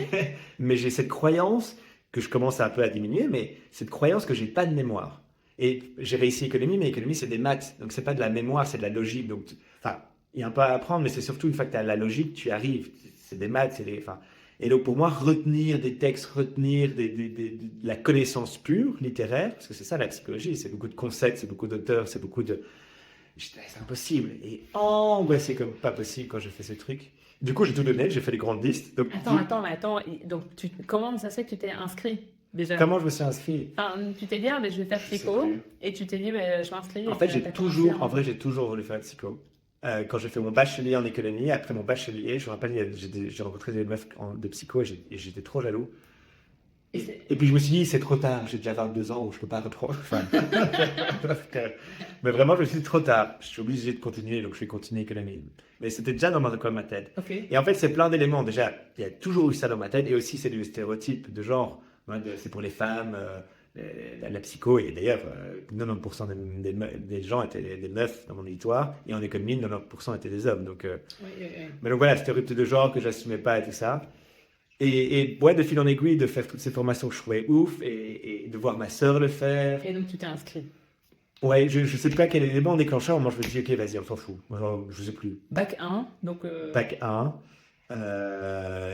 Mais j'ai cette croyance que je commence un peu à diminuer, mais cette croyance que j'ai pas de mémoire. Et j'ai réussi économie, mais économie, c'est des maths. Donc, c'est pas de la mémoire, c'est de la logique. Donc, enfin, il y a un peu à apprendre, mais c'est surtout une fois que tu as la logique, tu arrives. C'est des maths, enfin, et donc, pour moi, retenir des textes, retenir de la connaissance pure, littéraire, parce que c'est ça la psychologie, c'est beaucoup de concepts, c'est beaucoup d'auteurs, c'est beaucoup de. C'est impossible. Et c'est comme pas possible quand j'ai fait ce truc. Du coup, j'ai tout donné, j'ai fait les grandes listes. Donc, Attends. Donc, comment ça se fait que tu t'es inscrit déjà? comment je me suis inscrit? Enfin, tu t'es dit, ah, mais je vais faire Je sais psycho, plus. et tu t'es dit, mais je m'inscris. En et fait, puis, t'as commencé en vrai, j'ai toujours voulu faire psycho. Quand j'ai fait mon bachelier en économie, après mon bachelier, je me rappelle, j'ai rencontré des meufs de psycho et j'étais trop jaloux. Et puis je me suis dit, c'est trop tard, j'ai déjà 22 ans où je peux pas reprendre. Enfin, mais vraiment, je me suis dit, trop tard, je suis obligé de continuer, donc je vais continuer l'économie. Mais c'était déjà dans ma tête. Ok. Et en fait, c'est plein d'éléments. Déjà, il y a toujours eu ça dans ma tête, et aussi, c'est des stéréotypes de genre. C'est pour les femmes, la psycho, et d'ailleurs, 90% des gens étaient des meufs dans mon auditoire, et en économie, 90% étaient des hommes. Donc, Oui. mais donc voilà, stéréotypes de genre que j'assumais pas et tout ça. Et ouais, de fil en aiguille, de faire toutes ces formations que je trouvais ouf, et de voir ma sœur le faire. Et donc, tu t'es inscrit. Ouais, je sais pas quel élément déclencheur, moi je me dis, ok, vas-y, on s'en fout. Genre, je sais plus. Bac 1, donc... Bac 1.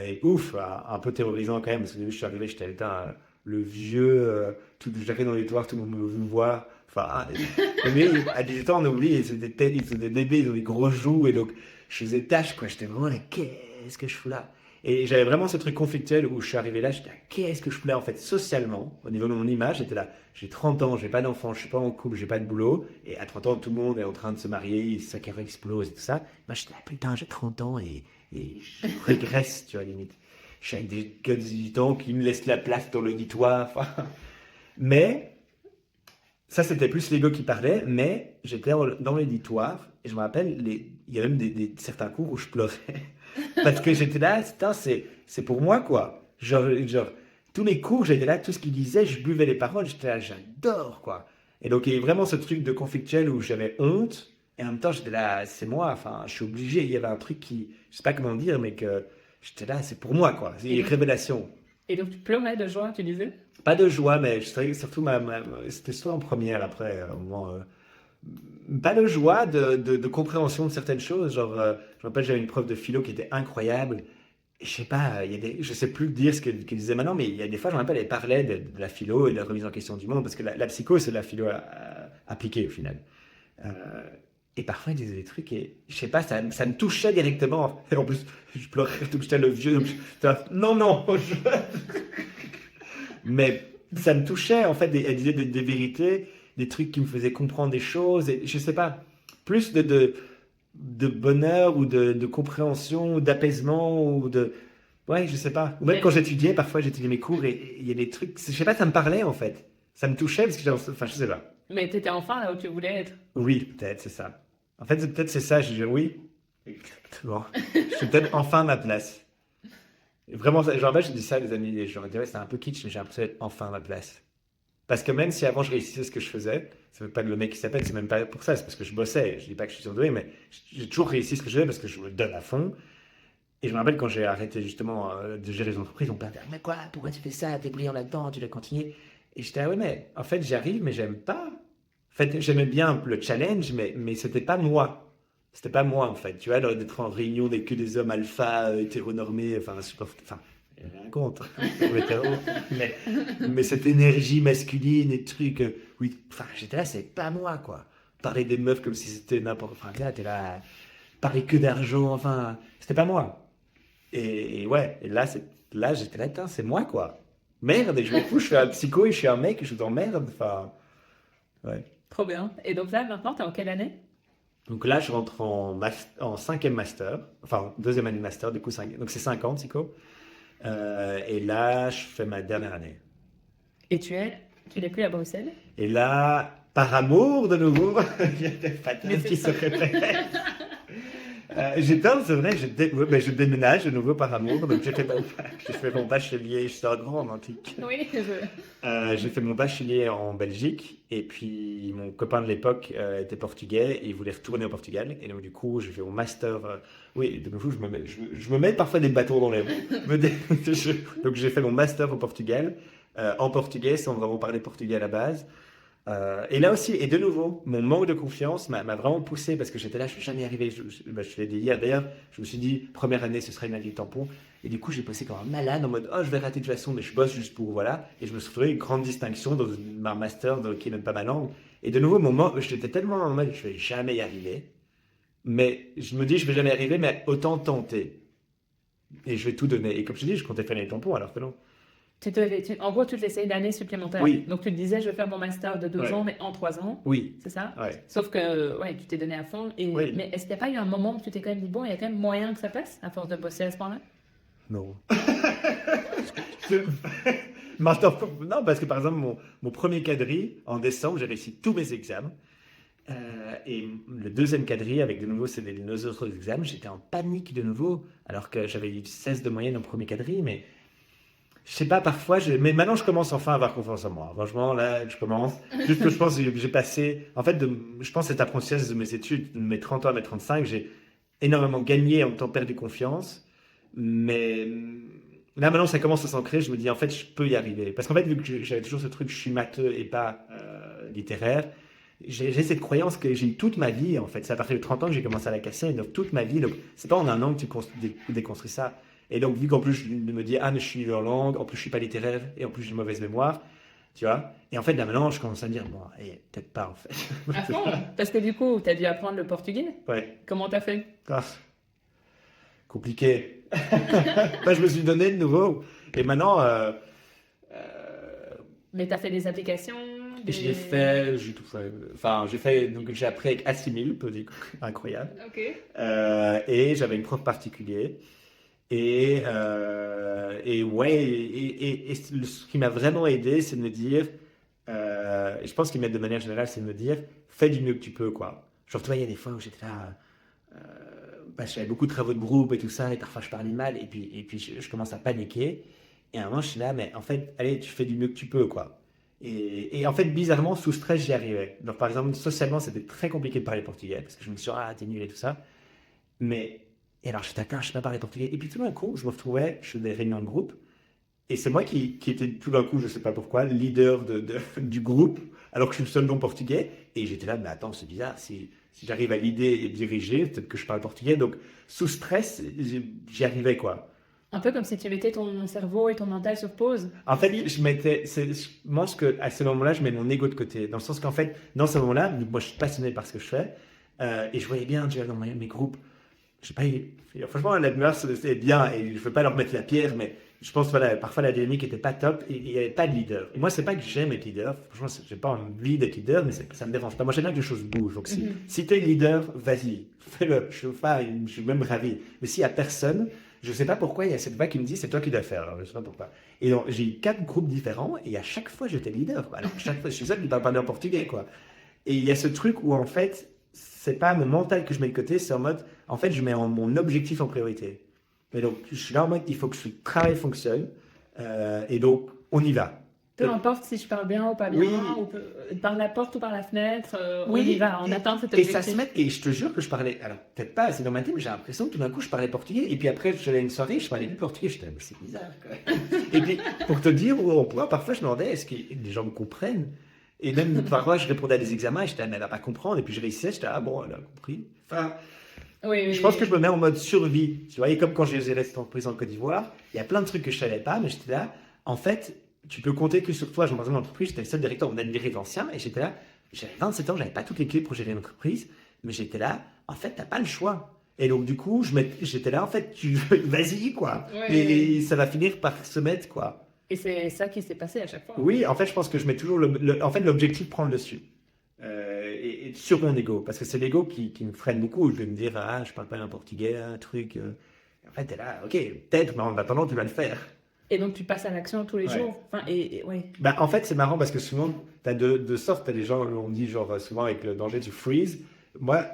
Et ouf, un peu terrorisant quand même, parce que au début je suis arrivé, j'étais le vieux, j'arrive dans l'auditoire, tout le monde me voit. Enfin, mais à 18 ans, on oublie, ils ont des têtes, ils ont des bébés, ils ont des gros joues, et donc je faisais tâche, quoi. J'étais vraiment là, qu'est-ce que je fous là? Et j'avais vraiment ce truc conflictuel où je suis arrivé là, j'étais là, qu'est-ce que je fous là en fait, socialement, au niveau de mon image, j'étais là, j'ai 30 ans, j'ai pas d'enfant, je suis pas en couple, j'ai pas de boulot, et à 30 ans, tout le monde est en train de se marier, sa carrière explose et tout ça. Moi, j'étais là, putain, j'ai 30 ans et je régresse, tu vois, limite. Je suis avec des gars de 18 ans qui me laissent la place dans l'auditoire, enfin. Mais, ça c'était plus l'ego qui parlait, mais j'étais dans l'auditoire, et je me rappelle, il y a même certains cours où je pleurais. Parce que j'étais là, putain, c'est pour moi, quoi. Genre, tous les cours, j'étais là, tout ce qu'il disait, je buvais les paroles, j'étais là, j'adore, quoi. Et donc, il y avait vraiment ce truc de conflictuel où j'avais honte, et en même temps, j'étais là, c'est moi, enfin, je suis obligé. Il y avait un truc qui, je sais pas comment dire, mais que j'étais là, c'est pour moi, quoi. C'est une révélation. Et donc, tu pleurais de joie, tu disais? Pas de joie, mais je dirais que surtout c'était soit en première après, au moment, pas de joie, de compréhension de certaines choses. Genre, je me rappelle, j'avais une prof de philo qui était incroyable. Et je sais pas, je sais plus dire ce qu'elle disait maintenant, mais il y a des fois, je me rappelle, elle parlait de la philo et de la remise en question du monde, parce que la psycho, c'est de la philo appliquée au final. Euh, et parfois, il disait des trucs et je sais pas, ça me touchait directement. Et en plus, je pleurais, tout j'étais le vieux. Donc j'étais là, non, non. Mais ça me touchait, en fait. Elle disait des vérités, des trucs qui me faisaient comprendre des choses. Et je sais pas, plus de bonheur ou de compréhension, ou d'apaisement ou de. Ouais, je sais pas. Ou même quand Mais, j'étudiais, parfois j'étudiais mes cours et il y a des trucs. Je sais pas, ça me parlait en fait. Ça me touchait parce que j'avais. Enfin, je sais pas. mais t'étais enfin là où tu voulais être. Oui, peut-être, c'est ça. En fait, peut-être c'est ça, je dis oui. Bon, je suis peut-être enfin à ma place. Et vraiment, genre, je dis ça à des amis, et je leur dis, ouais, c'est un peu kitsch, mais j'ai l'impression d'être enfin à ma place. Parce que même si avant je réussissais ce que je faisais, c'est même pas le mec qui s'appelle, c'est même pas pour ça, c'est parce que je bossais. Je dis pas que je suis surdoué, mais j'ai toujours réussi ce que je faisais parce que je me donne à fond. Et je me rappelle quand j'ai arrêté justement de gérer les entreprises, on me dit, mais quoi, pourquoi tu fais ça, t'es brillant là-dedans, tu dois continuer. Et j'étais, ah ouais, mais en fait, j'y arrive, mais j'aime pas. En fait, j'aimais bien le challenge, mais c'était pas moi. C'était pas moi, en fait. Tu vois, d'être en réunion avec que des hommes alpha, hétéronormés, enfin, enfin, rien contre, pour hétéro, mais, mais cette énergie masculine et trucs, oui, enfin, j'étais là, c'est pas moi, quoi. Parler des meufs comme si c'était n'importe, enfin, là, t'es là, parler que d'argent, enfin, c'était pas moi. Et ouais, et là, j'étais là, putain, c'est moi, quoi. Merde, et je me fous, je suis un psycho et je suis un mec, et je suis dans merde, enfin, ouais. Trop bien. Et donc là, maintenant, t'es en quelle année? Donc là, je rentre en cinquième master, enfin, deuxième année de master, du coup, donc c'est 5 ans, psycho. Et là, je fais ma dernière année. Et tu n'es plus à Bruxelles? Et là, par amour, de nouveau, il y a des Mais patterns c'est qui se ça. répètent. C'est vrai, je déménage de nouveau par amour. Donc j'ai fait mon bachelier, je suis un grand romantique. Oui, J'ai fait mon bachelier en Belgique et puis mon copain de l'époque était portugais et il voulait retourner au Portugal. Et donc du coup, j'ai fait mon master. Oui, de nouveau, je me mets parfois des bâtons dans les roues. Donc j'ai fait mon master au Portugal en portugais sans vraiment parler portugais à la base. Et là aussi, et de nouveau, mon manque de confiance m'a vraiment poussé parce que j'étais là, je ne suis jamais arrivé. Je te l'ai dit hier d'ailleurs, je me suis dit, première année, ce sera une année tampon. Et du coup, j'ai bossé comme un malade en mode, oh, je vais rater de toute façon, mais je bosse juste pour, voilà. Et je me suis trouvé une grande distinction dans un master qui n'est même pas ma langue. Et de nouveau, j'étais tellement en mode, je vais jamais y arriver. Mais je me dis, je vais jamais y arriver, mais autant tenter. Et je vais tout donner. Et comme je te dis, je comptais faire les tampons alors que non. En gros, tu te laissais une année supplémentaire. Oui, Donc, tu te disais, je vais faire mon master de 12 ouais, ans, mais en 3 ans. oui, C'est ça? ouais, Sauf que, ouais, tu t'es donné à fond. oui, Mais est-ce qu'il n'y a pas eu un moment où tu t'es quand même dit, bon, il y a quand même moyen que ça passe, à force de bosser à ce point-là? non. Non, parce que par exemple, mon premier quadri, en décembre, j'ai réussi tous mes examens. Et le deuxième quadri, avec de nouveau c'est nos autres examens, j'étais en panique de nouveau, alors que j'avais eu 16 de moyenne au premier quadri. Mais je sais pas, parfois, mais maintenant je commence enfin à avoir confiance en moi. Franchement, là, je commence. Juste que je pense que j'ai passé. En fait, je pense cet apprentissage de mes études, de mes 30 ans à mes 35, j'ai énormément gagné en même temps perdu confiance. Mais là, maintenant, ça commence à s'ancrer. Je me dis, en fait, je peux y arriver. Parce qu'en fait, vu que j'avais toujours ce truc, je suis matheux et pas littéraire, j'ai cette croyance que j'ai eu toute ma vie. En fait, c'est à partir de 30 ans que j'ai commencé à la casser. Donc, toute ma vie. Donc, c'est pas en un an que tu déconstruis ça. Et donc, vu qu'en plus, je me dis, ah, mais je suis nul en langue, en plus, je suis pas littéraire, et en plus, j'ai une mauvaise mémoire, tu vois. Et en fait, là, maintenant, je commence à me dire, bon, peut-être pas, en fait. À fond? Parce que du coup, tu as dû apprendre le portugais. Ouais. Comment t'as fait? Ah, compliqué. Bah, je me suis donné de nouveau. Et maintenant, Mais t'as fait des applications, j'ai fait, j'ai tout fait. Enfin, donc j'ai appris avec Assimil, incroyable. Ok. Et j'avais une prof particulière. Et ouais, ce qui m'a vraiment aidé, c'est de me dire, et je pense qu'il m'aide de manière générale, c'est de me dire, fais du mieux que tu peux, quoi. Genre, tu vois, il y a des fois où j'étais là, bah, j'avais beaucoup de travaux de groupe et tout ça, et parfois je parlais mal, et puis je commence à paniquer. Et à un moment, je suis là, mais en fait, allez, tu fais du mieux que tu peux, quoi. Et en fait, bizarrement, sous stress, j'y arrivais. Donc, par exemple, socialement, c'était très compliqué de parler portugais, parce que je me suis dit, ah, t'es nul et tout ça. Mais, et alors, je sais pas parler portugais. Et puis tout d'un coup, je me retrouvais, je faisais des réunions de groupe, Et c'est moi qui était tout d'un coup, je sais pas pourquoi, le leader du groupe, alors que je suis le seul non portugais. Et j'étais là, mais attends, c'est bizarre, si j'arrive à l'idée et diriger, peut-être que je parle portugais. Donc, sous stress, j'y arrivais, quoi. Un peu comme si tu mettais ton cerveau et ton mental sur pause. En fait, je pense que à ce moment-là, je mets mon ego de côté. Dans le sens qu'en fait, dans ce moment-là, moi, je suis passionné par ce que je fais. Et je voyais bien, tu vois, dans mes groupes, je sais pas, franchement, la lumière, c'était bien. Et je veux pas leur mettre la pierre, mais je pense que voilà, parfois la dynamique était pas top et il n'y avait pas de leader. Et moi, c'est pas que j'aime être leader. Franchement, j'ai pas envie d'être leader, mais ça me dérange pas. Moi, j'aime bien que les choses bougent. Donc, si tu es leader, vas-y, fais-le. Je suis même ravi. Mais s'il y a personne, je sais pas pourquoi il y a cette voix qui me dit c'est toi qui dois faire. Alors, je sais pas pourquoi. Et donc, j'ai eu 4 groupes différents et à chaque fois, j'étais leader. Alors, chaque fois, je suis seul qui parle pas en portugais, quoi. Et il y a ce truc où, en fait, c'est pas mon mental que je mets de côté, c'est en mode, en fait, je mets mon objectif en priorité. Et donc, je suis là en mode, il faut que ce travail fonctionne. Et donc, on y va. Peu importe si je parle bien ou pas bien, Oui. ou par la porte ou par la fenêtre, Oui. on y va, on atteint cet Et objectif. ça se met, et je te jure que je parlais, alors peut-être pas assez dans ma tête, mais j'ai l'impression que tout d'un coup je parlais portugais, et puis après j'allais à une soirée, je parlais plus portugais, j'étais, mais c'est bizarre quoi. Et puis pour te dire où on pourra, parfois je me demandais, est-ce que les gens me comprennent? Et même parfois je répondais à des examens, et j'étais, mais elle va pas comprendre, et puis je réussissais, j'étais, ah bon, elle a compris. Enfin, Oui, je pense que je me mets en mode survie, tu vois, et comme quand j'ai resté en prison en Côte d'Ivoire, il y a plein de trucs que je savais pas, mais j'étais là, en fait, tu peux compter que sur toi. Je me dans l'entreprise, j'étais le seul directeur, on a dirigé ancien, et j'étais là, j'avais 27 ans, j'avais pas toutes les clés pour gérer l'entreprise, mais j'étais là, en fait, t'as pas le choix. Et donc, du coup, j'étais là, en fait, vas-y, quoi. Ouais. Et ça va finir par se mettre, quoi. Et c'est ça qui s'est passé à chaque fois. Oui, en fait, je pense que je mets toujours en fait, l'objectif prend le dessus. Et sur mon ego, parce que c'est l'ego qui me freine beaucoup. Je vais me dire, ah, je parle pas un portugais, un truc. En fait, t'es là, ok, peut-être, mais en attendant, tu vas le faire. Et donc tu passes à l'action tous les Ouais. jours. Enfin, ouais. Bah, en fait, c'est marrant parce que souvent, tu as deux sortes. Tu as des gens, on dit genre souvent avec le danger, tu freeze. Moi,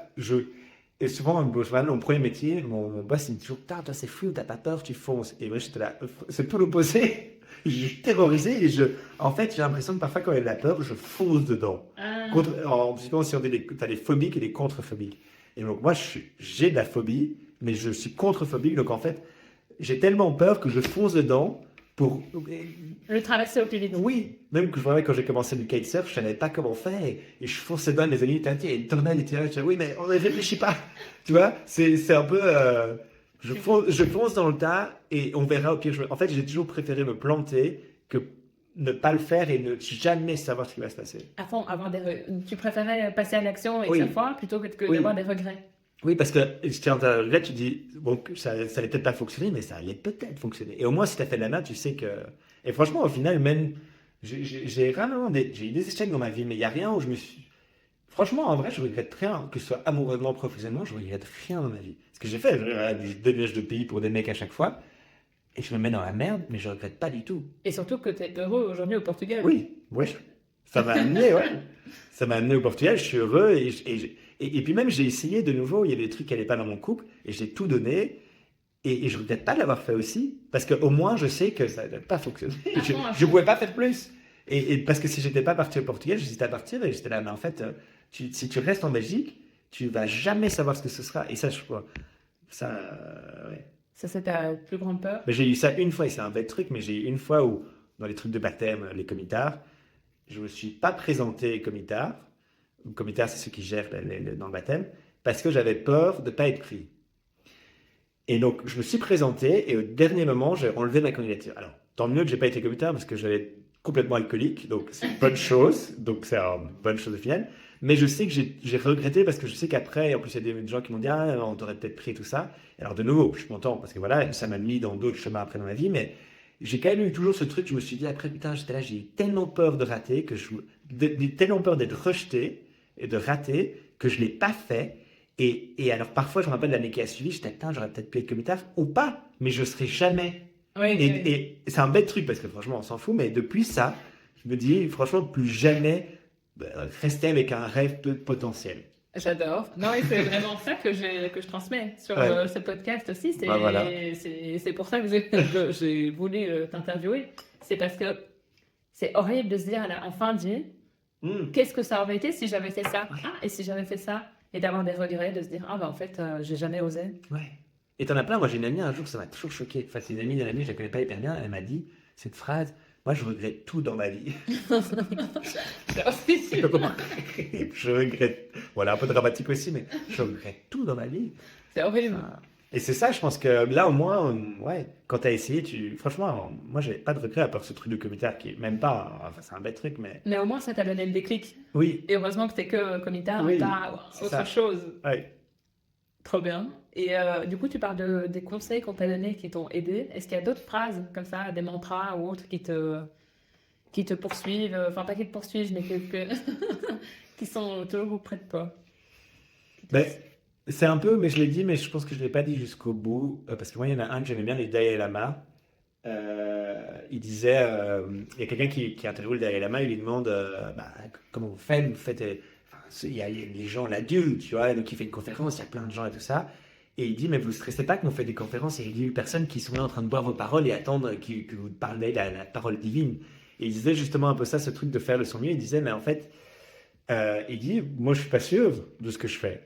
et souvent, mon premier métier, mon boss, il me dit toujours, putain, toi, c'est free, t'as pas peur, tu fonces. Et moi, j'étais là, c'est tout l'opposé. Je suis terrorisé et en fait, j'ai l'impression que parfois, quand il y a de la peur, je fonce dedans. Ah. En psychologie, si on dit, t'as les phobiques et les contre-phobiques. Et donc, moi, j'ai de la phobie, mais je suis contre-phobique. Donc, en fait, j'ai tellement peur que je fonce dedans pour Le traverser au plus vite. oui, même que je voyais quand j'ai commencé le kitesurf, je savais pas comment faire et je fonçais dedans, les amis étaient et une tornade était là, je disais oui mais on ne réfléchit pas, tu vois, c'est un peu, je fonce dans le tas et on verra au pire. En fait, j'ai toujours préféré me planter que ne pas le faire et ne jamais savoir ce qui va se passer. À fond, tu préférais passer à l'action et Oui. chaque fois plutôt que Oui. d'avoir des regrets. Oui, parce que là, tu dis, bon, ça allait peut-être pas fonctionner, mais ça allait peut-être fonctionner. Et au moins, si tu as fait de la main, tu sais que. Et franchement, au final, même, j'ai vraiment j'ai eu des échecs dans ma vie, mais il n'y a rien où je me suis. Franchement, en vrai, je regrette rien, que ce soit amoureusement, professionnellement, je regrette rien dans ma vie. Ce que j'ai fait, des déménages de pays pour des mecs à chaque fois, et je me mets dans la merde, mais je regrette pas du tout. Et surtout que tu es heureux aujourd'hui au Portugal. Oui, ouais. Ça m'a amené, ouais. Ça m'a amené au Portugal, je suis heureux et puis même j'ai essayé de nouveau, il y avait des trucs qui n'allaient pas dans mon couple et j'ai tout donné et je ne regrette pas de l'avoir fait aussi parce qu'au moins je sais que ça n'a pas fonctionné. Je ne pouvais pas faire plus. Et parce que si j'étais pas parti au Portugal, j'hésitais à partir et j'étais là, mais en fait, si tu restes en Belgique, tu vas jamais savoir ce que ce sera. Et ça, je crois, ça, ouais. Ça, c'est ta plus grande peur. Mais j'ai eu ça une fois et c'est un bête truc, mais j'ai eu une fois où, dans les trucs de baptême, les comitards, je ne me suis pas présenté comitard. Comitard, c'est ceux qui gèrent dans le baptême, parce que j'avais peur de ne pas être pris. Et donc, je me suis présenté et au dernier moment, j'ai enlevé ma candidature. Alors, tant mieux que je n'ai pas été comitard parce que j'allais complètement alcoolique, donc c'est une bonne chose. Donc, c'est une bonne chose au final. Mais je sais que j'ai regretté parce que je sais qu'après, en plus, il y a des gens qui m'ont dit ah, on t'aurait peut-être pris tout ça. Alors, de nouveau, je suis content parce que voilà, ça m'a mis dans d'autres chemins après dans ma vie, mais j'ai quand même eu toujours ce truc, je me suis dit après, putain, j'étais là, j'ai eu tellement peur de rater, tellement peur d'être rejeté et de rater que je ne l'ai pas fait. Et alors parfois, je me rappelle l'année qui a suivi, j'étais putain, j'aurais peut-être pu être comitard ou pas, mais je ne serai jamais. Oui, et c'est un bête truc parce que franchement, on s'en fout, mais depuis ça, je me dis franchement, plus jamais rester avec un rêve potentiel. J'adore. Non, et c'est vraiment ça que je transmets sur ce podcast aussi. C'est voilà. C'est pour ça que j'ai voulu t'interviewer. C'est parce que c'est horrible de se dire à la fin dit qu'est-ce que ça aurait été si j'avais fait ça et si j'avais fait ça et d'avoir des regrets, de se dire ah ben en fait j'ai jamais osé. Ouais. Et t'en as plein. Moi j'ai une amie un jour, ça m'a toujours choqué. Enfin c'est une amie d'un ami, je la connais pas hyper bien. Elle m'a dit cette phrase, moi je regrette tout dans ma vie. C'est Je regrette, voilà, un peu dramatique aussi, mais je regrette tout dans ma vie. horrible. Et c'est ça, je pense que là, au moins, ouais, quand tu as essayé, franchement, moi, j'avais pas de regret à part ce truc de comitard qui est même pas, enfin, c'est un bête truc, mais Mais au moins, ça t'a donné le déclic. oui, Et heureusement que t'es que comitard, Oui, pas c'est autre ça. chose. ouais. Trop bien. Et du coup, tu parles des conseils qu'on t'a donnés qui t'ont aidé. Est-ce qu'il y a d'autres phrases comme ça, des mantras ou autres qui te poursuivent, enfin pas qui te poursuivent, mais qui sont toujours près de toi? Ben, c'est un peu, mais je l'ai dit, mais je pense que je l'ai pas dit jusqu'au bout, parce que moi, il y en a un que j'aimais bien, les Dalai Lama. Il disait, il y a quelqu'un qui interviewe le Dalai Lama, il lui demande, bah, comment vous faites, enfin, il y a les gens, l'adulte, tu vois, donc il fait une conférence, il y a plein de gens et tout ça. Et il dit, mais vous ne stressez pas quand on fait des conférences, et il y a eu personnes qui sont là en train de boire vos paroles et attendre que vous parlez la parole divine. Et il disait justement un peu ça, ce truc de faire le son mieux. Il disait, mais en fait, il dit, moi je suis pas sûr de ce que je fais.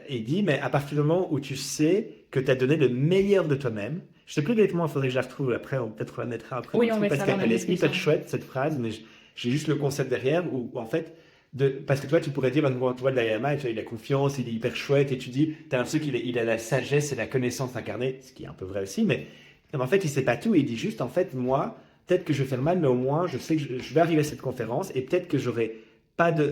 Il dit, mais à partir du moment où tu sais que tu as donné le meilleur de toi-même, je sais plus exactement, il faudrait que je la retrouve après, on peut-être la mettra après. Oui, on met parce ça dans la qu'elle est description. hyper chouette cette phrase, mais j'ai juste le concept derrière où en fait, parce que toi tu pourrais dire, ben, tu vois, le Dalai Lama, il a confiance, il est hyper chouette, et tu dis, tu as l'impression qu'il a la sagesse et la connaissance incarnée, ce qui est un peu vrai aussi, mais en fait, il sait pas tout, et il dit juste, en fait, moi, peut-être que je vais faire mal, mais au moins, je sais que je vais arriver à cette conférence, et peut-être que j'aurai pas de,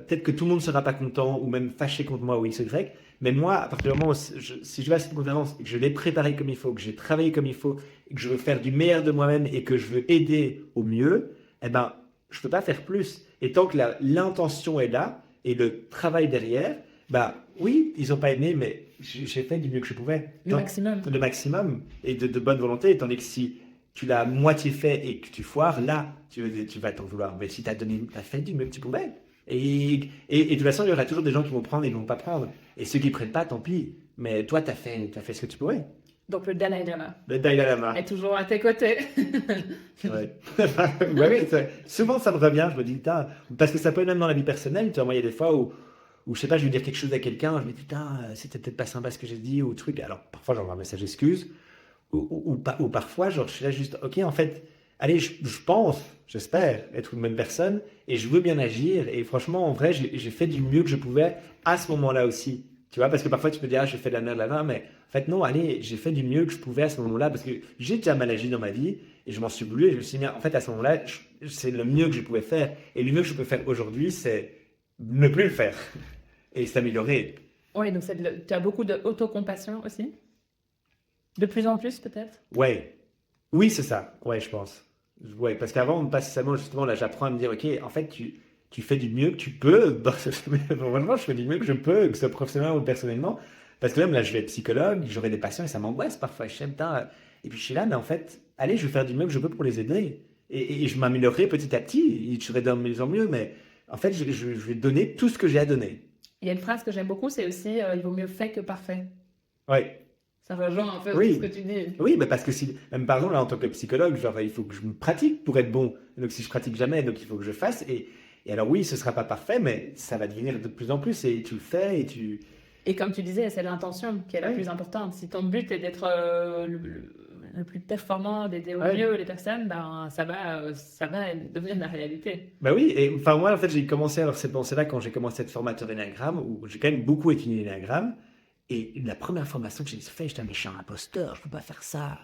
peut-être que tout le monde ne sera pas content, ou même fâché contre moi, ou X, Y, mais moi, à partir du moment où si je vais à cette conférence et que je l'ai préparée comme il faut, que j'ai travaillé comme il faut, et que je veux faire du meilleur de moi-même et que je veux aider au mieux, eh ben, je ne peux pas faire plus. Et tant que l'intention est là et le travail derrière, bah oui, ils n'ont pas aimé, mais j'ai fait du mieux que je pouvais. Le maximum. Le maximum et de bonne volonté, tandis que si tu l'as moitié fait et que tu foires, là, tu vas t'en vouloir. Mais si tu as fait du mieux que tu pouvais. Et de toute façon, il y aura toujours des gens qui vont prendre et qui ne vont pas prendre. Et ceux qui ne prennent pas, tant pis. Mais toi, tu as fait ce que tu pouvais. Donc le Dalai Lama Le Dalai Lama. est toujours à tes côtés. Ouais. Ouais, oui, souvent, ça me revient. Je me dis, putain, parce que ça peut être même dans la vie personnelle. Tu vois, moi, il y a des fois où je sais pas, je vais dire quelque chose à quelqu'un, je me dis, putain, c'était peut-être pas sympa ce que j'ai dit, ou truc. Alors, parfois, j'envoie un message excuse. Ou parfois, genre, je suis là juste, ok, en fait, allez, je pense, j'espère être une bonne personne et je veux bien agir. Et franchement, en vrai, j'ai fait du mieux que je pouvais à ce moment-là aussi. Tu vois, parce que parfois, tu peux dire, ah, j'ai fait de la merde là-bas, mais en fait, non, allez, j'ai fait du mieux que je pouvais à ce moment-là parce que j'ai déjà mal agi dans ma vie et je m'en suis voulu et je me suis dit, en fait, à ce moment-là, c'est le mieux que je pouvais faire. Et le mieux que je peux faire aujourd'hui, c'est ne plus le faire et s'améliorer. Oui, donc tu as beaucoup d'autocompassion aussi. De plus en plus, peut-être. Ouais, oui, c'est ça. Ouais, je pense. Ouais, parce qu'avant, pas seulement, justement, là, j'apprends à me dire, ok, en fait, tu fais du mieux que tu peux. Normalement, je fais du mieux que je peux, que ce soit professionnellement ou personnellement. Parce que même là, je vais être psychologue, j'aurai des patients et ça m'angoisse parfois. Je sais, putain, et puis je suis là, mais en fait, allez, je vais faire du mieux que je peux pour les aider. Et je m'améliorerai petit à petit. Et je serai de mieux en mieux, mais en fait, je vais donner tout ce que j'ai à donner. Il y a une phrase que j'aime beaucoup, c'est aussi il vaut mieux fait que parfait. Ouais. Ça rejoint en fait Oui. ce que tu dis. Oui, mais parce que si, même par exemple, là, en tant que psychologue, genre, il faut que je me pratique pour être bon. Donc, si je pratique jamais, donc il faut que je fasse. Et alors, oui, ce sera pas parfait, mais ça va devenir de plus en plus. Et tu le fais et tu. Et comme tu disais, c'est l'intention qui est la Ouais. plus importante. Si ton but est d'être le plus performant, d'aider au Ouais. mieux les personnes, ben, ça va devenir la réalité. Bah oui, et enfin, moi, en fait, j'ai commencé à avoir cette pensée-là quand j'ai commencé à être formateur Enneagramme, où j'ai quand même beaucoup étudié l'Enneagramme. Et la première formation que j'ai faite, j'étais un méchant imposteur, je peux pas faire ça.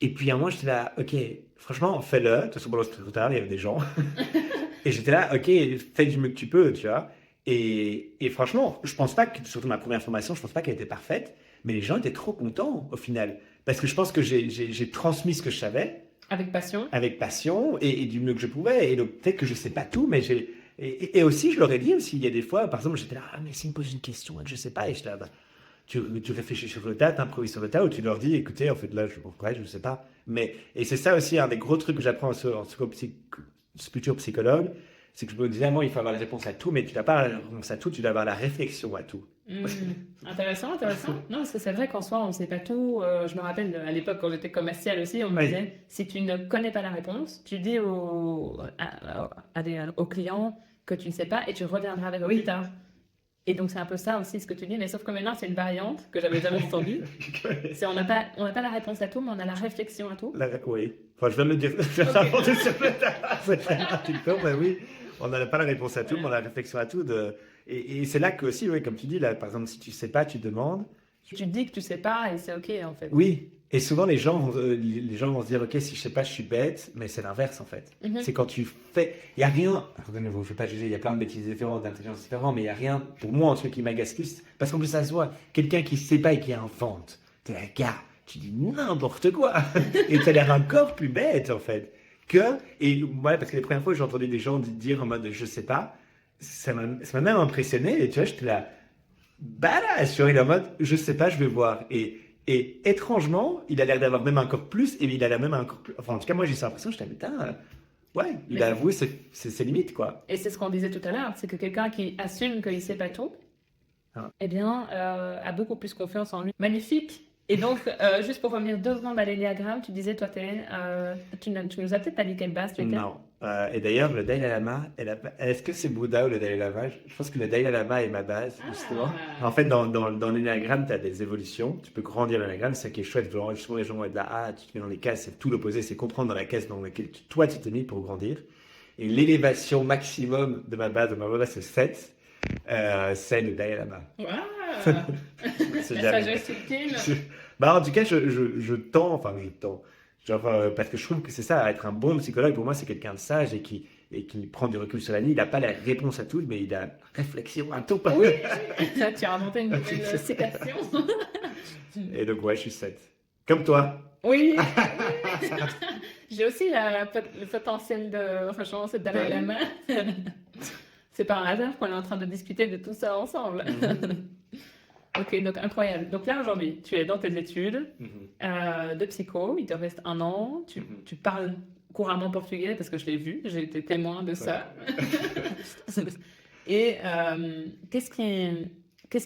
Et puis à un moment, j'étais là, ok, franchement, fais-le. De toute façon, bon, c'était trop tard, il y avait des gens. Et j'étais là, ok, fais du mieux que tu peux, tu vois. Et franchement, je pense pas que, surtout ma première formation, je pense pas qu'elle était parfaite, mais les gens étaient trop contents au final. Parce que je pense que j'ai transmis ce que je savais. Avec passion. Avec passion et du mieux que je pouvais. Et peut-être que je sais pas tout, mais et aussi, je leur ai dit aussi, il y a des fois, par exemple, j'étais là, ah, mais s'ils me posent une question et que je sais pas, et j'étais là, bah, tu réfléchis sur le tas, tu improvises sur le tas, ou tu leur dis, écoutez, en fait, là, je sais pas. Et c'est ça aussi, un des gros trucs que j'apprends en futur psychologue, c'est que je me disais, moi, il faut avoir la réponse à tout, mais tu n'as pas la réponse à tout, tu dois avoir la réflexion à tout. Intéressant. Non, parce que c'est vrai qu'en soi, on ne sait pas tout. Je me rappelle à l'époque, quand j'étais commercial aussi, on me disait, si tu ne connais pas la réponse, tu dis aux clients que tu ne sais pas et tu reviendras avec eux plus tard. Et donc, c'est un peu ça aussi ce que tu dis, mais sauf que maintenant, c'est une variante que j'avais jamais entendue. C'est on n'a pas la réponse à tout, mais on a la réflexion à tout. Oui. Enfin, je viens de le dire. Je viens d'inventer sur le tas. C'est pas un TikTok, mais oui. On n'a pas la réponse à tout, mais on a la réflexion à tout. Et c'est là que aussi, oui, comme tu dis, là, par exemple, si tu sais pas, tu demandes. Tu te dis que tu sais pas et c'est OK, en fait. Oui. Et souvent, les gens vont se dire, OK, si je sais pas, je suis bête, mais c'est l'inverse, en fait. C'est quand tu fais. Il n'y a rien. Je ne veux pas juger, il y a plein de bêtises différentes, d'intelligence différentes, mais il n'y a rien, pour moi, en tout cas, qui m'agace plus. Parce qu'en plus, ça se voit. Quelqu'un qui ne sait pas et qui invente. T'es là, gars, tu dis n'importe quoi. Et tu as l'air encore plus bête, en fait. Et ouais, parce que les premières fois, j'ai entendu des gens dire en mode, je sais pas, ça m'a même impressionné. Et tu vois, j'étais là, badass, tu vois, il est en mode, je sais pas, je vais voir. Et étrangement, il a l'air d'avoir même encore plus, et il a l'air même encore plus. Enfin, en tout cas, moi, j'ai cette impression, je putain, ouais, il a avoué ses limites, quoi. Et c'est ce qu'on disait tout à l'heure, c'est que quelqu'un qui assume qu'il sait pas tout, eh bien, a beaucoup plus confiance en lui. Magnifique! Et donc, juste pour revenir 2 secondes à l'énéagramme, tu disais, toi, Thérèse, tu nous as peut-être pas dit quelle base tu étais. Non. Et d'ailleurs, le Dalai Lama, est-ce que c'est Bouddha ou le Dalai Lama? Je pense que le Dalai Lama est ma base, justement. En fait, dans l'énéagramme, tu as des évolutions. Tu peux grandir l'énéagramme, c'est ça qui est chouette. Justement, les gens vont être là, tu te mets dans les cases, c'est tout l'opposé, c'est comprendre dans la case dans laquelle toi, tu t'es mis pour grandir. Et l'élévation maximum de ma base, c'est 7. C'est le Dalai Lama. Wow. La sagesse ultime. En tout cas, je tends. Genre, parce que je trouve que c'est ça, être un bon psychologue, pour moi, c'est quelqu'un de sage et qui prend du recul sur la vie. Il n'a pas la réponse à tout, mais il a la réflexion à tout. Oui, tu as inventé une citation. Et donc, ouais, je suis 7. Comme toi. Oui. J'ai aussi le potentiel de franchement, c'est Dalai Lama. C'est pas un hasard qu'on est en train de discuter de tout ça ensemble. Ok, donc incroyable. Donc là, aujourd'hui, tu es dans tes études de psycho, il te reste 1 an, tu parles couramment portugais parce que je l'ai vu, j'ai été témoin de ça. Et qu'est-ce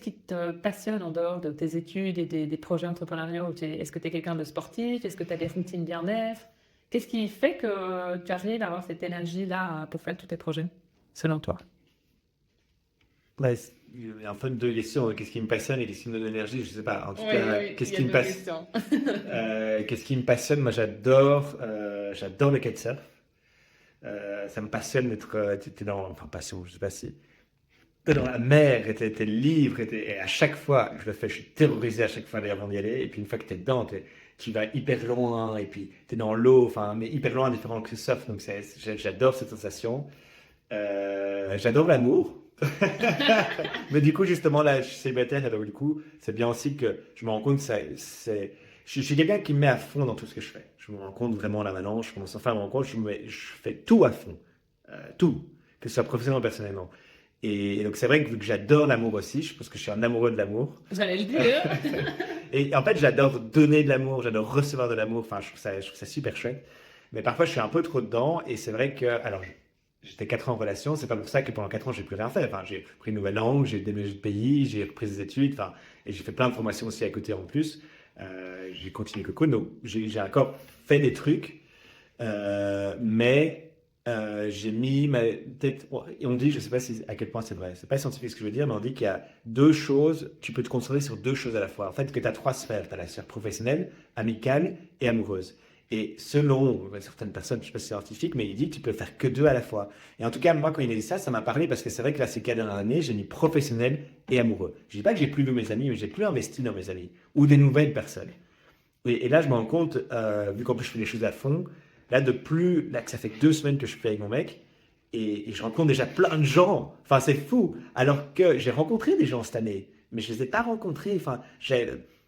qui te passionne en dehors de tes études et des projets entrepreneuriaux? Est-ce que tu es quelqu'un de sportif? Est-ce que tu as des routines bien-être? Qu'est-ce qui fait que tu arrives à avoir cette énergie-là pour faire tous tes projets, selon toi? Ouais, il y a un peu deux questions. Qu'est-ce qui me passionne et qu'est-ce qui me donne de l'énergie? Je ne sais pas. En tout cas, qu'est-ce qui me passionne? Qu'est-ce qui me passionne? Moi, j'adore le kitesurf. Ça me passionne d'être. T'es dans. Enfin, passion, je ne sais pas si. T'es dans la mer, t'es libre, et à chaque fois, je le fais, je suis terrorisé à chaque fois d'ailleurs avant d'y aller. Et puis une fois que t'es dedans, tu vas hyper loin, et puis t'es dans l'eau, enfin, mais hyper loin, différent que le surf. Donc j'adore cette sensation. J'adore l'amour. Mais du coup, justement, là, je suis célibataire, alors du coup, c'est bien aussi que je me rends compte que je suis quelqu'un qui me met à fond dans tout ce que je fais. Je me rends compte vraiment là maintenant, je commence enfin à me rendre compte, je fais tout à fond. Tout, que ce soit professionnellement ou personnellement. Et donc, c'est vrai que vu que j'adore l'amour aussi, je pense que je suis un amoureux de l'amour. J'allais le dire. Et en fait, j'adore donner de l'amour, j'adore recevoir de l'amour. Enfin, je trouve ça super chouette. Mais parfois, je suis un peu trop dedans. Et c'est vrai que, alors, j'étais 4 ans en relation. C'est pas pour ça que pendant 4 ans, j'ai plus rien fait. Enfin, j'ai pris une nouvelle langue, j'ai déménagé de pays, j'ai repris des études. Enfin, et j'ai fait plein de formations aussi à côté en plus. J'ai continué Coco. Donc, j'ai encore fait des trucs. Mais j'ai mis ma tête. Et on dit, je sais pas à quel point c'est vrai. C'est pas scientifique ce que je veux dire, mais on dit qu'il y a 2 choses. Tu peux te concentrer sur 2 choses à la fois. En fait, que tu as 3 sphères. Tu as la sphère professionnelle, amicale et amoureuse. Et selon certaines personnes, je ne sais pas si c'est scientifique, mais il dit que tu peux faire que 2 à la fois. Et en tout cas, moi, quand il a dit ça, ça m'a parlé parce que c'est vrai que là, ces 4 dernières années, j'ai mis professionnel et amoureux. Je ne dis pas que j'ai plus vu mes amis, mais j'ai plus investi dans mes amis ou des nouvelles personnes. Et là, je me rends compte, vu qu'en plus je fais les choses à fond, là, que ça fait que 2 semaines que je suis avec mon mec, et je rencontre déjà plein de gens. Enfin, c'est fou. Alors que j'ai rencontré des gens cette année, mais je ne les ai pas rencontrés. Enfin,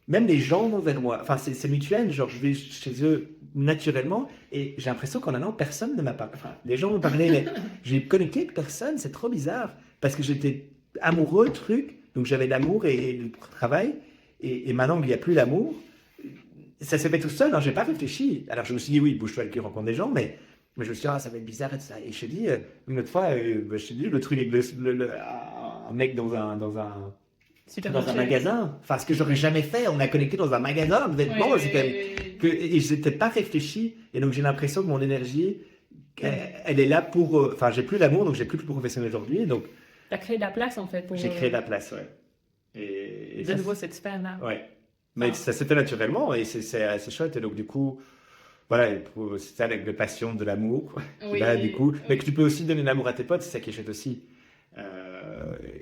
même les gens vont vers moi. Enfin, c'est mutuel. Genre, je vais chez eux naturellement, et j'ai l'impression qu'en un an, personne ne m'a parlé. Enfin, les gens me parlaient, mais j'ai connecté avec personne. C'est trop bizarre parce que j'étais amoureux, truc. Donc, j'avais l'amour et le travail. Et maintenant qu'il n'y a plus l'amour, ça s'est fait tout seul. Hein, je n'ai pas réfléchi. Alors, je me suis dit, oui, bouge-toi avec qui rencontre des gens, mais je me suis dit, ça va être bizarre et tout ça. Et je te dis, une autre fois, je te dis, le truc avec un mec dans un magasin, enfin, ce que j'aurais jamais fait, on a connecté dans un magasin de vêtements, et je n'étais pas réfléchi, et donc j'ai l'impression que mon énergie, elle est là pour, enfin, j'ai plus l'amour, donc j'ai plus le professionnel aujourd'hui, donc Tu as créé de la place, en fait. J'ai créé de la place, ouais. Et de nouveau, cette sphère-là. Ouais. Mais ça s'est fait naturellement et c'est assez chouette. Et donc, du coup, voilà, c'est ça avec la passion de l'amour. Oui, là, du coup, oui. mais que tu peux aussi donner l'amour à tes potes, c'est ça qui est chouette aussi.